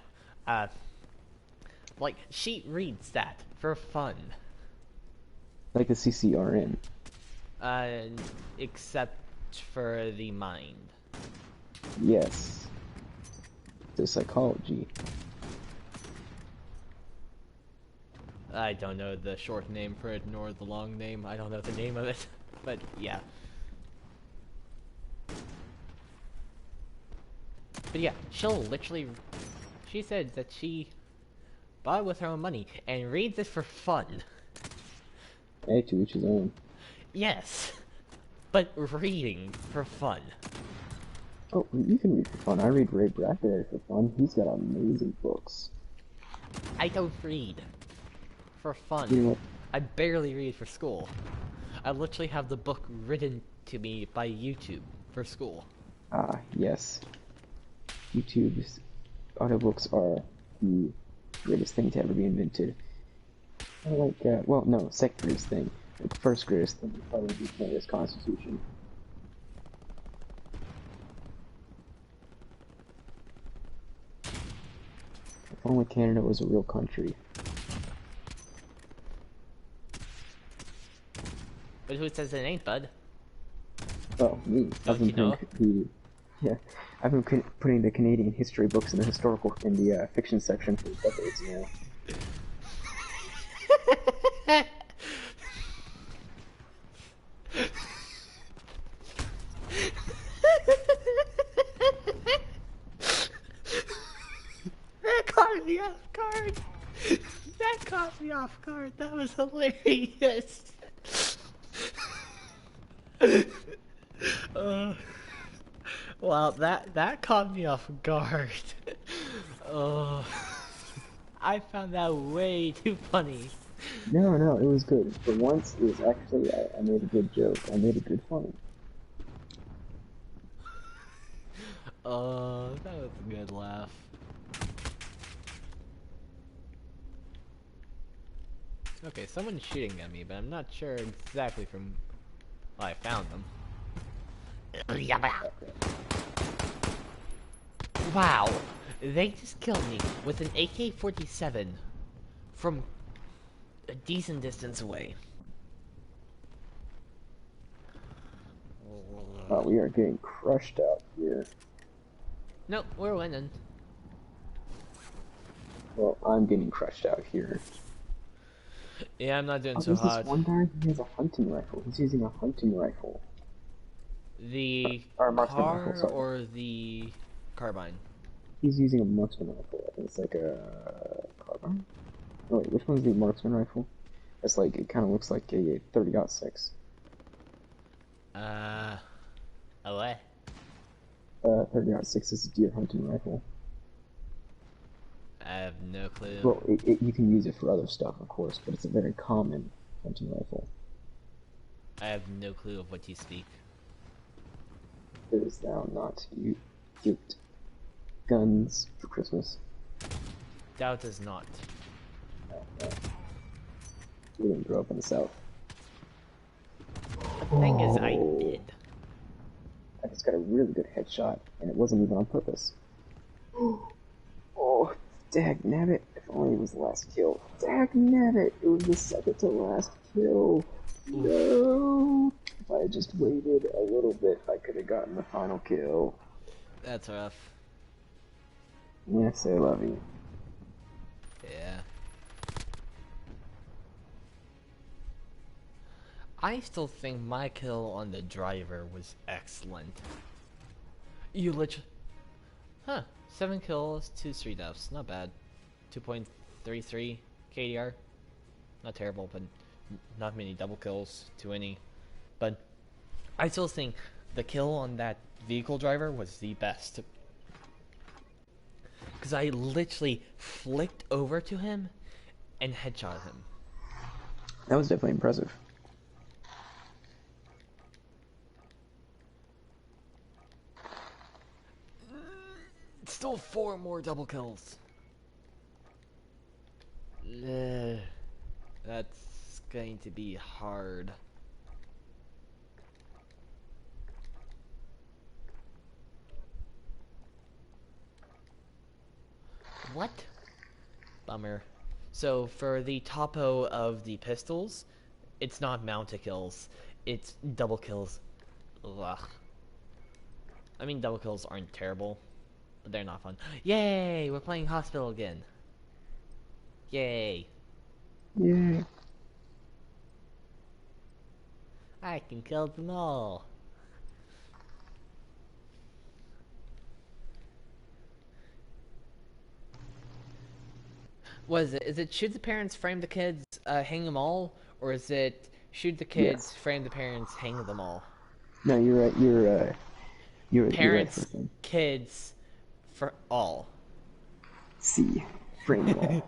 Speaker 1: Uh like she reads that for fun.
Speaker 2: Like the CCRN.
Speaker 1: Uh except for the mind.
Speaker 2: Yes. The psychology.
Speaker 1: I don't know the short name for it nor the long name. I don't know the name of it. But yeah. But yeah, she'll literally... She said that she bought it with her own money and reads it for fun.
Speaker 2: Hey, to each his own.
Speaker 1: Yes. But reading for fun.
Speaker 2: Oh, you can read for fun. I read Ray Bradbury for fun. He's got amazing books.
Speaker 1: I don't read for
Speaker 2: You
Speaker 1: fun.
Speaker 2: know what?
Speaker 1: I barely read for school. I literally have the book written to me by YouTube for school.
Speaker 2: Ah, yes. YouTube's audiobooks are the greatest thing to ever be invented. I like, well, no, second greatest thing. The first greatest thing would probably be Canada's Constitution. If only Canada was a real country.
Speaker 1: But who says it ain't, bud?
Speaker 2: Oh, me.
Speaker 1: Don't you know?
Speaker 2: Yeah, I've been putting the Canadian history books in the historical, in the fiction section for decades now.
Speaker 1: That caught me off guard. That caught me off guard. That was hilarious. uh, wow, that caught me off guard. Oh, I found that way too funny.
Speaker 2: No, no, it was good. For once, it was actually, I made a good joke. I made a good fun.
Speaker 1: That was a good laugh. Okay, someone's shooting at me, but I'm not sure exactly from... Well, I found them. Wow, they just killed me with an AK-47 from a decent distance away.
Speaker 2: Oh, we are getting crushed out here.
Speaker 1: Nope, we're winning.
Speaker 2: Well, I'm getting crushed out here.
Speaker 1: Yeah, I'm not doing
Speaker 2: Oh,
Speaker 1: so
Speaker 2: there's this
Speaker 1: hot.
Speaker 2: one guy who has a hunting rifle. He's using a hunting rifle.
Speaker 1: The
Speaker 2: Or a marksman rifle,
Speaker 1: car
Speaker 2: sorry.
Speaker 1: or the carbine?
Speaker 2: He's using a marksman rifle. I think it's like a carbine? Oh wait, which one's the marksman rifle? It's like, it kind of looks like a 30-06.
Speaker 1: Oh, what?
Speaker 2: 30-06 is a deer hunting rifle.
Speaker 1: I have no clue.
Speaker 2: Well, you can use it for other stuff, of course, but it's a very common hunting rifle.
Speaker 1: I have no clue of what you speak.
Speaker 2: Is thou not you get guns for Christmas?
Speaker 1: Doubt is not.
Speaker 2: No. We didn't grow up in the South.
Speaker 1: The thing is, I did.
Speaker 2: I just got a really good headshot, and it wasn't even on purpose. Oh, dag nabbit. If only it was the last kill. Dag nabbit. It was the second to last kill. No. If I had just waited a little bit, I could have gotten the final kill.
Speaker 1: That's rough.
Speaker 2: Yes, I love you.
Speaker 1: Yeah. I still think my kill on the driver was excellent. You literally... Huh. 7 kills, 2 street deaths. Not bad. 2.33 KDR. Not terrible, but not many double kills to any. But I still think the kill on that vehicle driver was the best. Because I literally flicked over to him and headshot him.
Speaker 2: That was definitely impressive.
Speaker 1: Still 4 more double kills. That's going to be hard. What? Bummer. So for the topo of the pistols, it's not mounted kills, it's double kills. Ugh. I mean, double kills aren't terrible, but they're not fun. Yay! We're playing Hospital again. Yay!
Speaker 2: Yay.
Speaker 1: I can kill them all. What is it? Is it shoot the parents, frame the kids, hang them all? Or is it shoot the kids,
Speaker 2: Yes.
Speaker 1: frame the parents, hang them all?
Speaker 2: No, you're right. You're right for
Speaker 1: Parents,
Speaker 2: thing.
Speaker 1: kids, for all.
Speaker 2: C. Frame them all.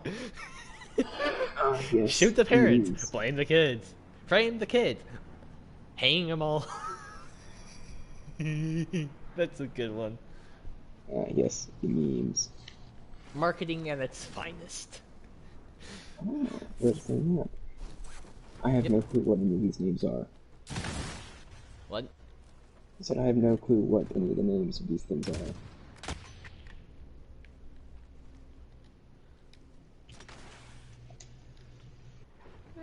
Speaker 2: Yes.
Speaker 1: Shoot the parents,
Speaker 2: Memes.
Speaker 1: blame the kids, frame the kids, hang them all. That's a good one.
Speaker 2: Yes, memes.
Speaker 1: Marketing at its finest.
Speaker 2: Oh, where's that? I have no clue what any of these names are.
Speaker 1: What?
Speaker 2: I said I have no clue what any of the names of these things are.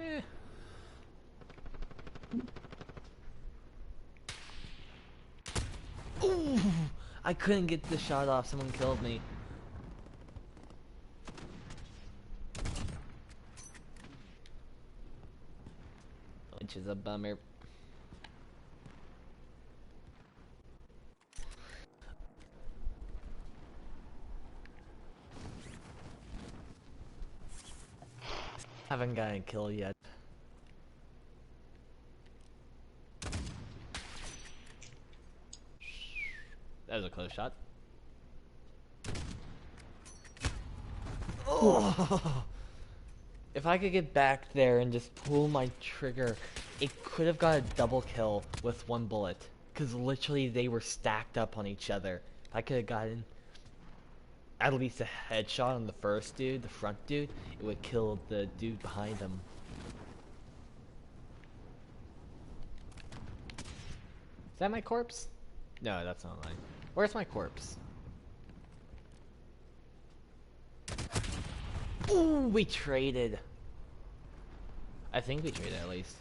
Speaker 1: Eh. Ooh, I couldn't get the shot off. Someone killed me. Which is a bummer. Haven't gotten a kill yet. That was a close shot. Oh! If I could get back there and just pull my trigger, it could have got a double kill with one bullet. Because literally they were stacked up on each other. If I could have gotten at least a headshot on the first dude, the front dude, it would kill the dude behind him. Is that my corpse? No, that's not mine. Where's my corpse? Ooh, we traded. I think we traded at least.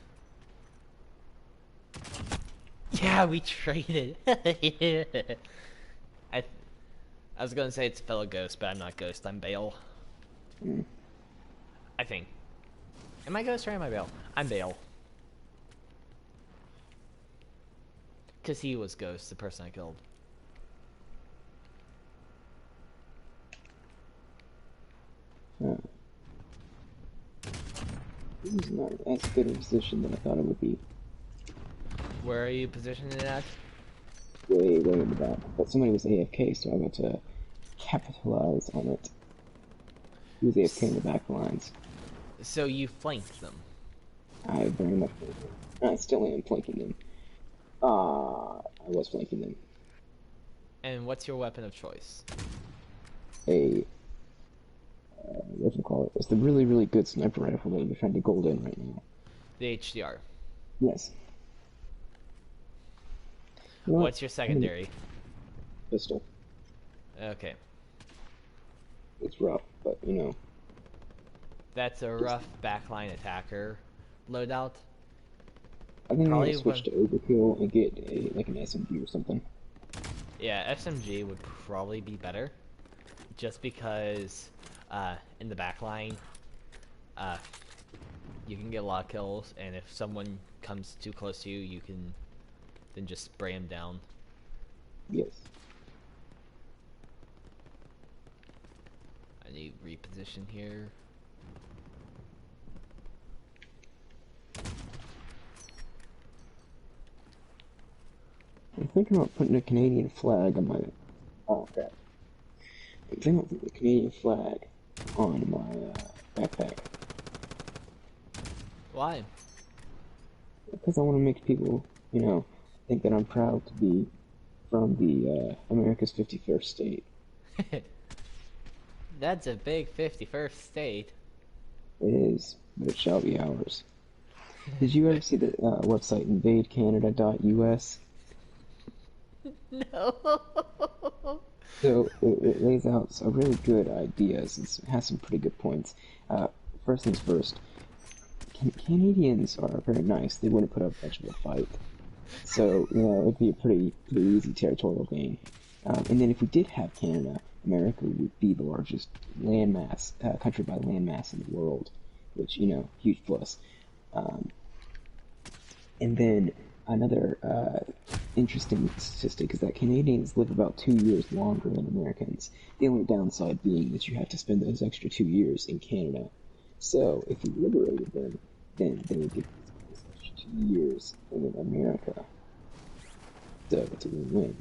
Speaker 1: Yeah, we traded. I was gonna say it's fellow ghost, but I'm not ghost. I'm Bale.
Speaker 2: Mm.
Speaker 1: I think. Am I ghost or am I Bale? I'm Bale. Because he was ghost, the person I killed.
Speaker 2: This is not as good a position than I thought it would be.
Speaker 1: Where are you positioned it at?
Speaker 2: Way, way in the back. But somebody was AFK, so I got to capitalize on it. He was AFK in the back lines.
Speaker 1: So you flanked them.
Speaker 2: I very much flanked them. I still am flanking them. I was flanking them.
Speaker 1: And what's your weapon of choice?
Speaker 2: What do you call it? It's the really, really good sniper rifle that you're trying to gold in right now.
Speaker 1: The HDR.
Speaker 2: Yes. You know
Speaker 1: What's your secondary?
Speaker 2: Pistol.
Speaker 1: Okay.
Speaker 2: It's rough, but you know.
Speaker 1: That's a rough backline attacker loadout.
Speaker 2: I think I'm
Speaker 1: Probably
Speaker 2: gonna switch to overkill and get like an SMG or something.
Speaker 1: Yeah, SMG would probably be better. Just because in the backline, you can get a lot of kills, and if someone comes too close to you, you can then just spray him down.
Speaker 2: Yes.
Speaker 1: I need reposition here.
Speaker 2: I'm thinking about putting a Canadian flag on my. Oh crap! I'm thinking about putting a Canadian flag on my backpack.
Speaker 1: Why?
Speaker 2: Because I want to make people, you know, think that I'm proud to be from the America's 51st state.
Speaker 1: That's a big 51st state.
Speaker 2: It is, but it shall be ours. Did you ever see the website invadecanada.us?
Speaker 1: No.
Speaker 2: So it lays out some really good ideas. It has some pretty good points. First things first, Canadians are very nice. They wouldn't put up much of a fight. So, you know, it'd be a pretty easy territorial gain. And then if we did have Canada, America would be the largest landmass, country by landmass in the world, which, you know, huge plus. And then another interesting statistic is that Canadians live about 2 years longer than Americans. The only downside being that you have to spend those extra 2 years in Canada. So if we liberated them, then they would get those extra 2 years in America. So it's a win-win.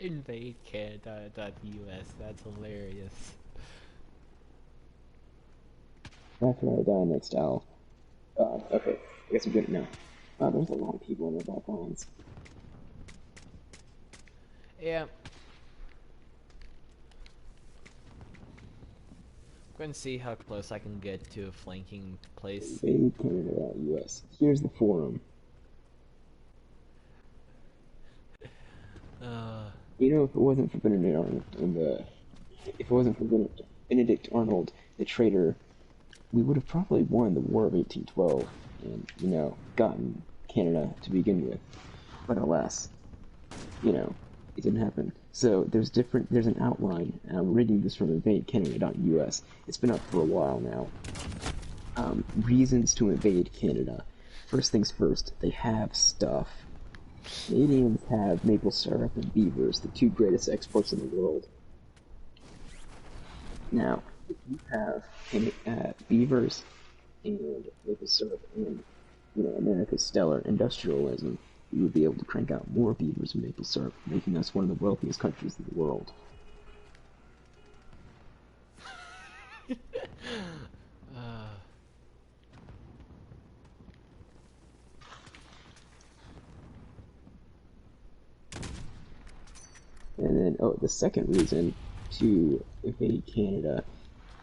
Speaker 1: InvadeCanada.us. That's hilarious.
Speaker 2: After I die next, I'll. Okay, I guess I'm good now. There's a lot of people in the back lines.
Speaker 1: Yeah. I'm going to see how close I can get to a flanking place.
Speaker 2: InvadeCanada.us. Here's the forum. You know, if it wasn't for Benedict Arnold if it wasn't for Benedict Arnold, the traitor, we would have probably won the War of 1812 and, you know, gotten Canada to begin with. But alas, you know, it didn't happen. So there's an outline, and I'm reading this from InvadeCanada.us. It's been up for a while now. Reasons to invade Canada. First things first, they have stuff. Canadians have maple syrup and beavers, the two greatest exports in the world. Now, if you have beavers and maple syrup and, you know, America's stellar industrialism, you would be able to crank out more beavers and maple syrup, making us one of the wealthiest countries in the world. And then, oh, the second reason to invade Canada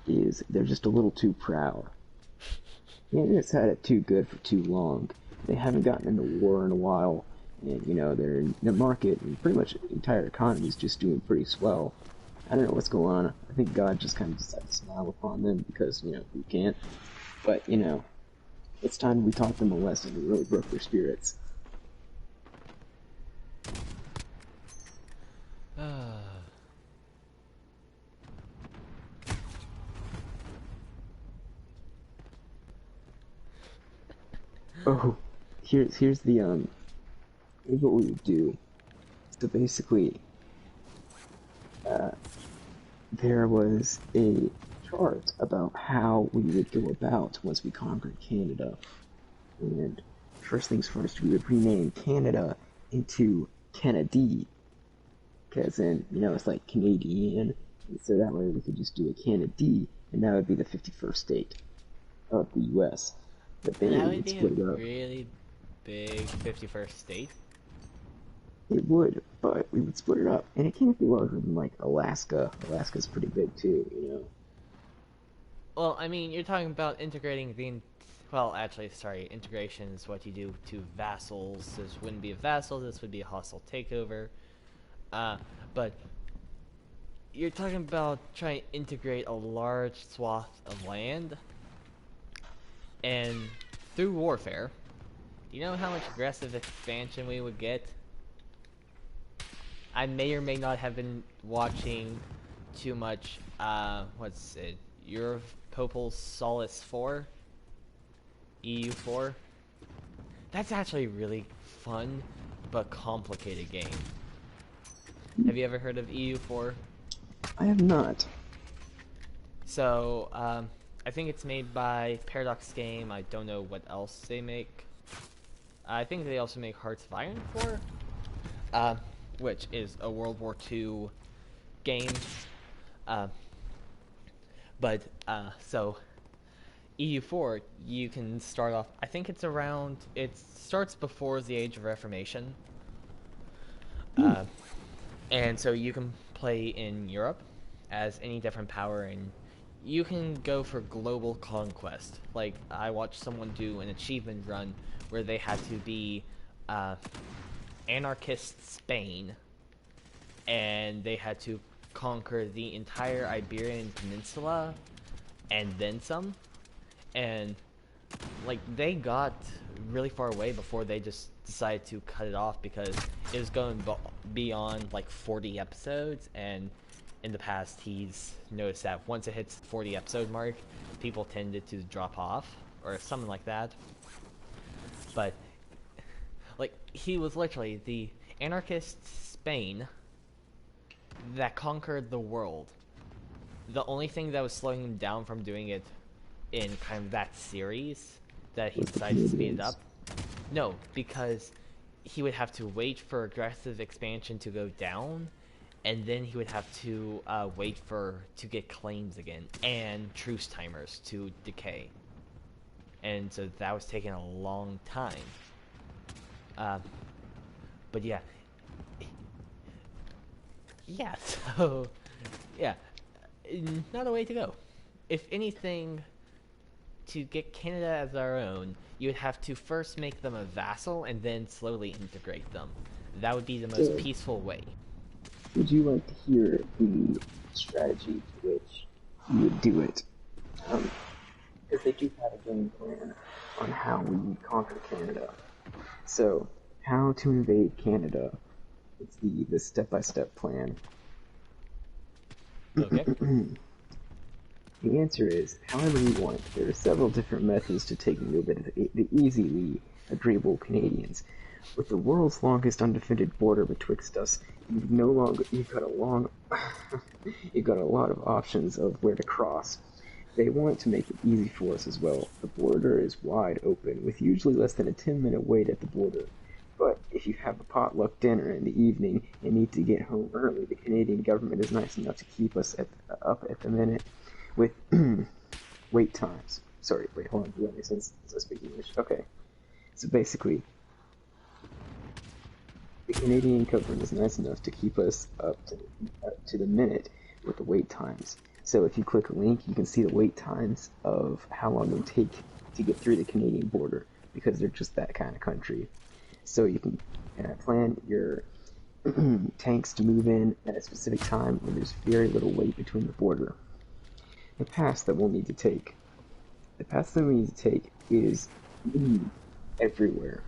Speaker 2: is they're just a little too proud. Canada's had it too good for too long. They haven't gotten into war in a while, and their market and pretty much the entire economy is just doing pretty swell. I don't know what's going on. I think God just kind of decided to smile upon them because we can't. But it's time we taught them a lesson. We really broke their spirits. Oh, here's what we would do. So basically, uh, there was a chart about how we would go about once we conquered Canada. And first things first, we would rename Canada into Kennedy, because then, it's like Canadian, and so that way we could just do a Kennedy, and that would be the 51st state of the U.S. But then
Speaker 1: That
Speaker 2: we
Speaker 1: would
Speaker 2: would
Speaker 1: be a
Speaker 2: split it up.
Speaker 1: really big 51st state.
Speaker 2: It would, but we would split it up, and it can't be larger than like Alaska. Alaska's pretty big too.
Speaker 1: Well, I mean, you're talking about integrating the. Well, actually, sorry, integration is what you do to vassals. This wouldn't be a vassal, this would be a hostile takeover. But you're talking about trying to integrate a large swath of land, and through warfare, do you know how much aggressive expansion we would get? I may or may not have been watching too much, what's it, Europopol Solace 4? EU4? That's actually a really fun, but complicated game. Have you ever heard of EU4?
Speaker 2: I have not.
Speaker 1: So, I think it's made by Paradox Game. I don't know what else they make. I think they also make Hearts of Iron 4, which is a World War II game. So EU4, you can start off. I think it's around. It starts before the Age of Reformation, and so you can play in Europe as any different power, and you can go for global conquest. Like I watched someone do an achievement run where they had to be anarchist Spain, and they had to conquer the entire Iberian Peninsula and then some. And like they got really far away before they just decided to cut it off because it was going beyond like 40 episodes, and in the past he's noticed that once it hits the 40 episode mark, people tended to drop off or something like that. But like he was literally the anarchist Spain that conquered the world. The only thing that was slowing him down from doing it in kind of that series that he decided to speed it up. No, because he would have to wait for aggressive expansion to go down, and then he would have to wait to get claims again and truce timers to decay, and so that was taking a long time. But yeah, so yeah, not a way to go. If anything, to get Canada as our own, you would have to first make them a vassal and then slowly integrate them. That would be the most
Speaker 2: So,
Speaker 1: peaceful way.
Speaker 2: would you like to hear the strategy to which you would do it? Because they do have a game plan on how we conquer Canada. So, how to invade Canada? It's the step-by-step plan.
Speaker 1: Okay.
Speaker 2: The answer is, however you want. There are several different methods to taking over the easily agreeable Canadians. With the world's longest undefended border betwixt us, you've got you've got a lot of options of where to cross. They want to make it easy for us as well. The border is wide open, with usually less than a 10-minute wait at the border. But if you have a potluck dinner in the evening and need to get home early, the Canadian government is nice enough to keep us up at the minute with wait times. Sorry, wait, hold on. Does that make sense? Does I speak English? Okay. So basically, The Canadian government is nice enough to keep us up to the minute with the wait times. So if you click a link, you can see the wait times of how long it would take to get through the Canadian border because they're just that kind of country. So you can plan your tanks to move in at a specific time when there's very little wait between the border. The pass that we'll need to take. The path that we need to take is everywhere.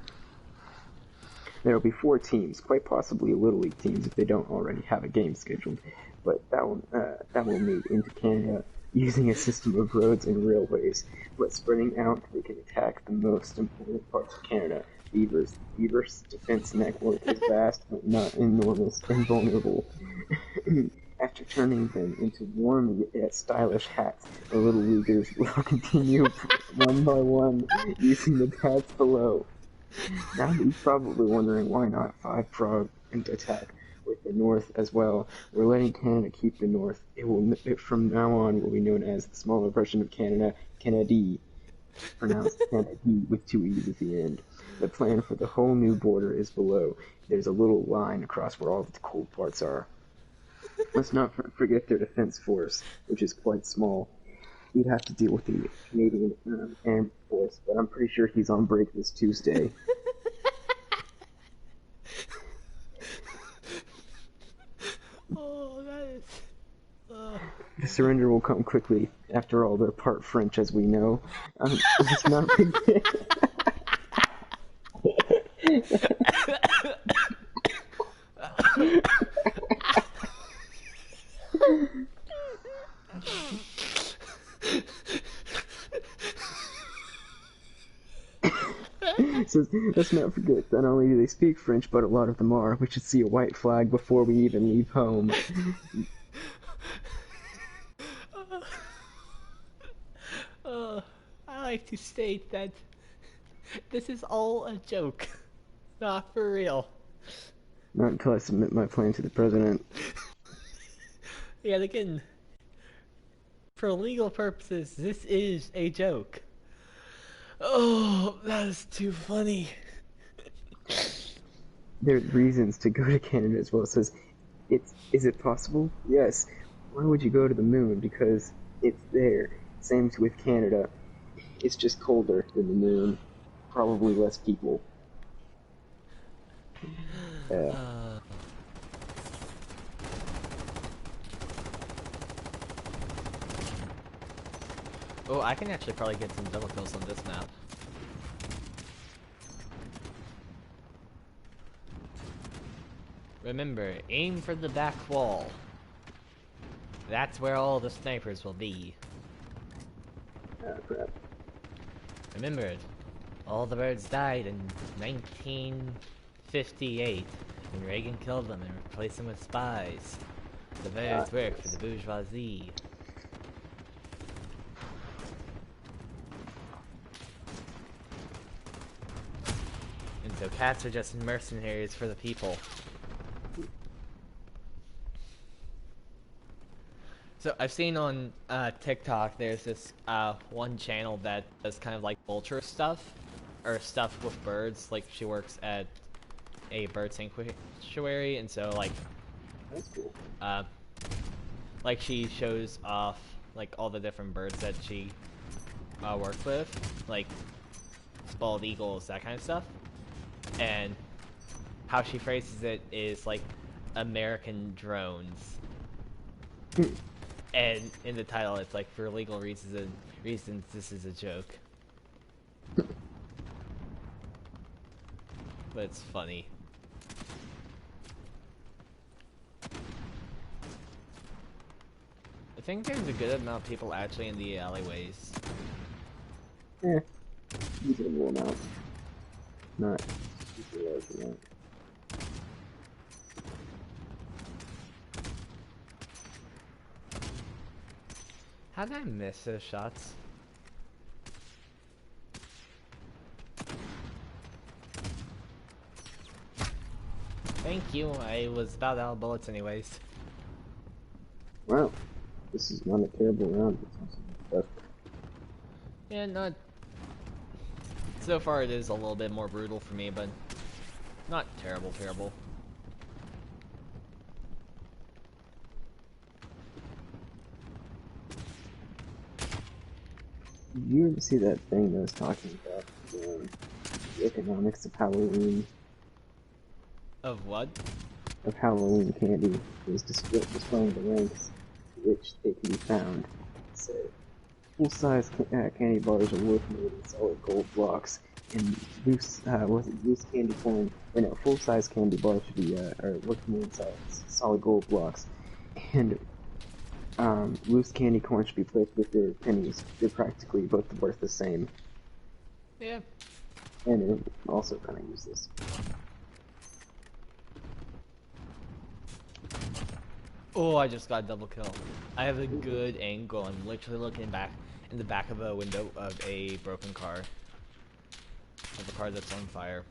Speaker 2: There will be 4 teams, quite possibly Little League teams if they don't already have a game scheduled, but that will move into Canada using a system of roads and railways, but spreading out they can attack the most important parts of Canada. Beavers. Beavers' defense network is vast but not enormous and vulnerable. After turning them into warm yet stylish hats, the Little Leaguers will continue one by one using the paths below. Now you're probably wondering why not 5 Prog and attack with the North as well. We're letting Canada keep the North. It from now on will be known as the smaller version of Canada, Canada, pronounced Canada with 2 E's at the end. The plan for the whole new border is below. There's a little line across where all the cold parts are. Let's not forget their defense force, which is quite small. We'd have to deal with the Canadian Air Force, but I'm pretty sure he's on break this Tuesday.
Speaker 1: Oh, that is.
Speaker 2: The surrender will come quickly. After all, they're part French, as we know. Let's not forget. So let's not forget, not only do they speak French, but a lot of them are. We should see a white flag before we even leave home.
Speaker 1: I like to state that this is all a joke, not for real.
Speaker 2: Not until I submit my plan to the president.
Speaker 1: Yet again, for legal purposes, this is a joke. Oh, that is too funny.
Speaker 2: There's reasons to go to Canada as well. It says, is it possible? Yes. Why would you go to the moon? Because it's there. Same with Canada. It's just colder than the moon. Probably less people.
Speaker 1: Oh, I can actually probably get some double kills on this map. Remember, aim for the back wall. That's where all the snipers will be.
Speaker 2: Crap.
Speaker 1: Remember, all the birds died in 1958 when Reagan killed them and replaced them with spies. The birds work for the bourgeoisie. And so cats are just mercenaries for the people. So I've seen on TikTok there's this one channel that does kind of like vulture stuff, or stuff with birds. Like she works at a bird sanctuary, and so like,
Speaker 2: That's cool.
Speaker 1: like she shows off like all the different birds that she works with, like bald eagles, that kind of stuff. And how she phrases it is like American drones. And in the title, it's like, for legal reasons, this is a joke. But it's funny. I think there's a good amount of people actually in the alleyways.
Speaker 2: Yeah. Reasonable amount. Not super large amount.
Speaker 1: How did I miss those shots? Thank you, I was about out of bullets anyways.
Speaker 2: Wow. This is not a terrible round. But
Speaker 1: Yeah, not... So far it is a little bit more brutal for me, but not terrible.
Speaker 2: Did you ever see that thing that was talking about the economics of Halloween?
Speaker 1: Of what?
Speaker 2: Of Halloween candy. It was displaying the ranks to which they can be found. So, full-size candy bars are worth more than solid gold blocks, and loose candy corn? Or no, full-size candy bars should be are worth more than solid gold blocks, and loose candy corn should be placed with their pennies. They're practically both worth the same,
Speaker 1: Yeah.
Speaker 2: and it also kind of useless.
Speaker 1: Oh, I just got a double kill. I have a good angle. I'm literally looking back in the back of a window of a broken car. Of a car that's on fire.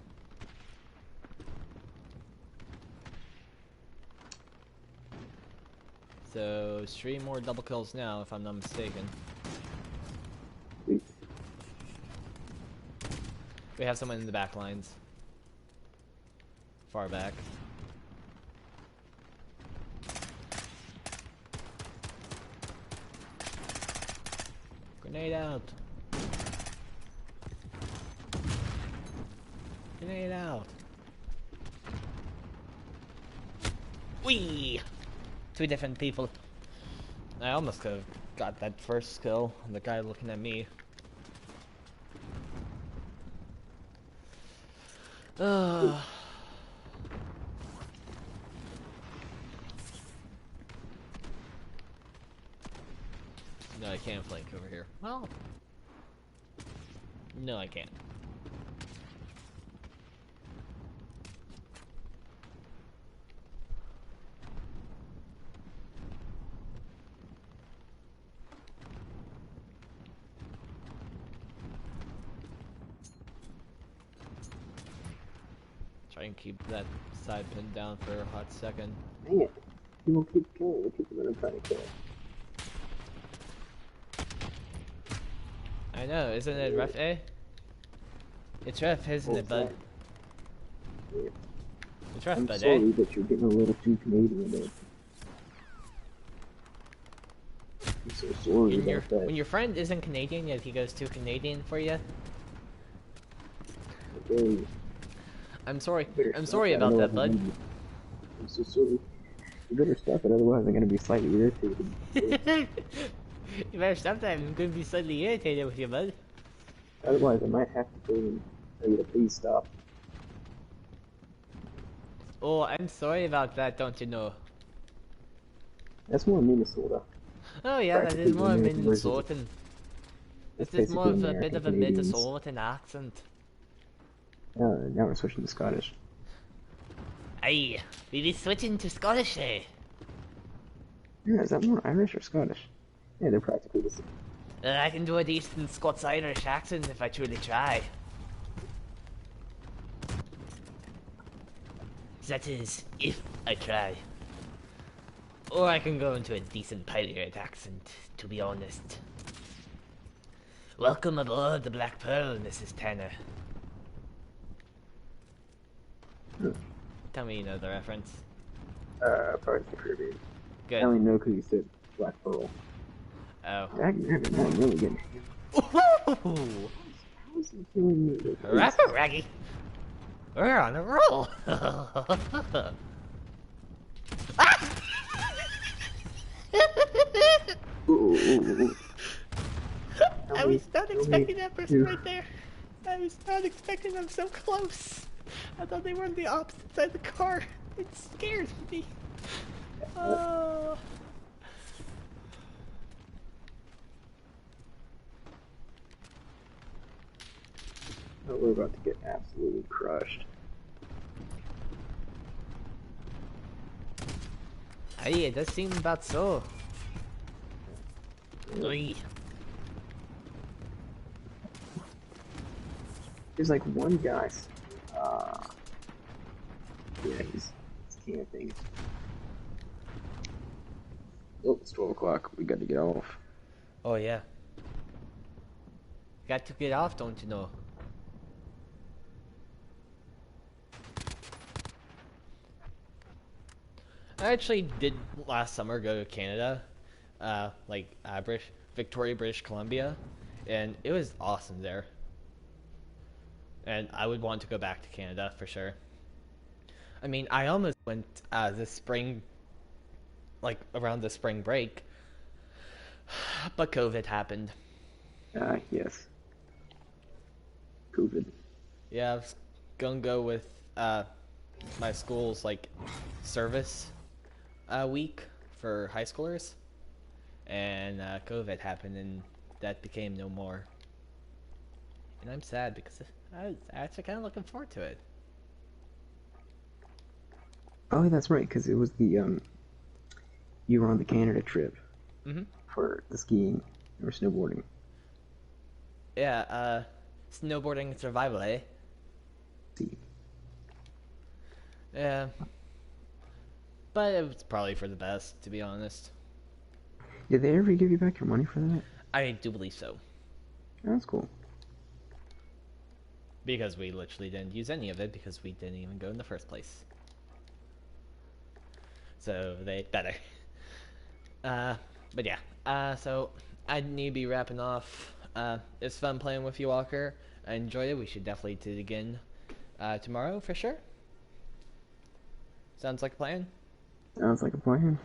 Speaker 1: So, 3 more double kills now, if I'm not mistaken.
Speaker 2: Sweet.
Speaker 1: We have someone in the back lines. Far back. Grenade out. Grenade out. Whee! 2 different people. I almost could have got that first kill. The guy looking at me. No, I can't flank over here. Well, no, I can't. Try and keep that side pin down for a hot second.
Speaker 2: Dang it. He will keep killing the people that I'm trying to kill.
Speaker 1: I know, isn't it rough, eh? It's rough, isn't it, bud?
Speaker 2: Yeah.
Speaker 1: It's rough,
Speaker 2: I'm
Speaker 1: bud,
Speaker 2: sorry,
Speaker 1: eh?
Speaker 2: but you're getting a little too Canadian there. I'm so sorry about that.
Speaker 1: When your friend isn't Canadian yet, he goes too Canadian for you.
Speaker 2: Okay.
Speaker 1: I'm sorry.
Speaker 2: Better
Speaker 1: I'm
Speaker 2: stop
Speaker 1: sorry about that, bud.
Speaker 2: I'm so sorry. You better stop it, otherwise I'm gonna be slightly irritated.
Speaker 1: You better stop that. I'm going to be slightly irritated with you, bud.
Speaker 2: Otherwise I might have to go and tell you to please stop.
Speaker 1: Oh, I'm sorry about that, don't you know?
Speaker 2: That's more Minnesota.
Speaker 1: Oh yeah, that
Speaker 2: Practically
Speaker 1: is
Speaker 2: the
Speaker 1: more
Speaker 2: American version.
Speaker 1: Minnesotan.
Speaker 2: That's
Speaker 1: This is more
Speaker 2: basically
Speaker 1: of a bit
Speaker 2: American
Speaker 1: of a
Speaker 2: Canadians.
Speaker 1: Minnesotan accent.
Speaker 2: Now we're switching to Scottish.
Speaker 1: Aye, we be switching to Scottish, eh?
Speaker 2: Yeah, is that more Irish or Scottish? Yeah, they're practically the same.
Speaker 1: I can do a decent Scots-Irish accent if I truly try. That is, if I try. Or I can go into a decent pirate accent, to be honest. Welcome aboard the Black Pearl, Mrs. Tanner. Tell me you know the reference.
Speaker 2: Pirates of the Caribbean. I
Speaker 1: Good.
Speaker 2: only know because you said Black Pearl.
Speaker 1: Oh.
Speaker 2: I'm really getting How is he killing me?
Speaker 1: Rapper Raggy! We're on a roll!
Speaker 2: Ooh.
Speaker 1: I was not expecting that person right there. I was not expecting them so close. I thought they were on the opposite side of the car. It scared me. Oh.
Speaker 2: Oh, we're about to get absolutely crushed.
Speaker 1: Hey, it does seem about so. Oy.
Speaker 2: There's like one guy. Yeah, he's camping. Oh, it's 12 o'clock. We got to get off.
Speaker 1: Oh yeah. Got to get off, don't you know? I actually did last summer go to Canada, like Victoria, British Columbia, and it was awesome there. And I would want to go back to Canada for sure. I mean, I almost went this spring, like around the spring break, but COVID happened.
Speaker 2: Yes, COVID.
Speaker 1: Yeah, I was gonna go with uh, my school's like service week for high schoolers, and COVID happened, and that became no more. And I'm sad because I was actually kind of looking forward to it.
Speaker 2: Oh, that's right, because it was the you were on the Canada trip
Speaker 1: Hmm.
Speaker 2: for the skiing or snowboarding.
Speaker 1: Yeah, snowboarding and survival, eh?
Speaker 2: See,
Speaker 1: Yeah, but it was probably for the best, to be honest.
Speaker 2: did they ever give you back your money for that?
Speaker 1: I do believe so,
Speaker 2: That's cool.
Speaker 1: because we literally didn't use any of it because we didn't even go in the first place. So they better. Uh, but yeah. So I need to be wrapping off. It's fun playing with you, Walker. I enjoyed it. We should definitely do it again tomorrow for sure. Sounds like a plan.
Speaker 2: Sounds like a plan.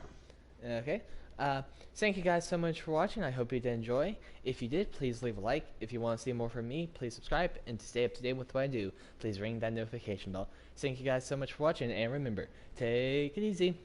Speaker 1: Okay. Uh, Thank you guys so much for watching. I hope you did enjoy. If you did, please leave a like. If you want to see more from me, please subscribe. And to stay up to date with what I do, please ring that notification bell. Thank you guys so much for watching. And remember, take it easy.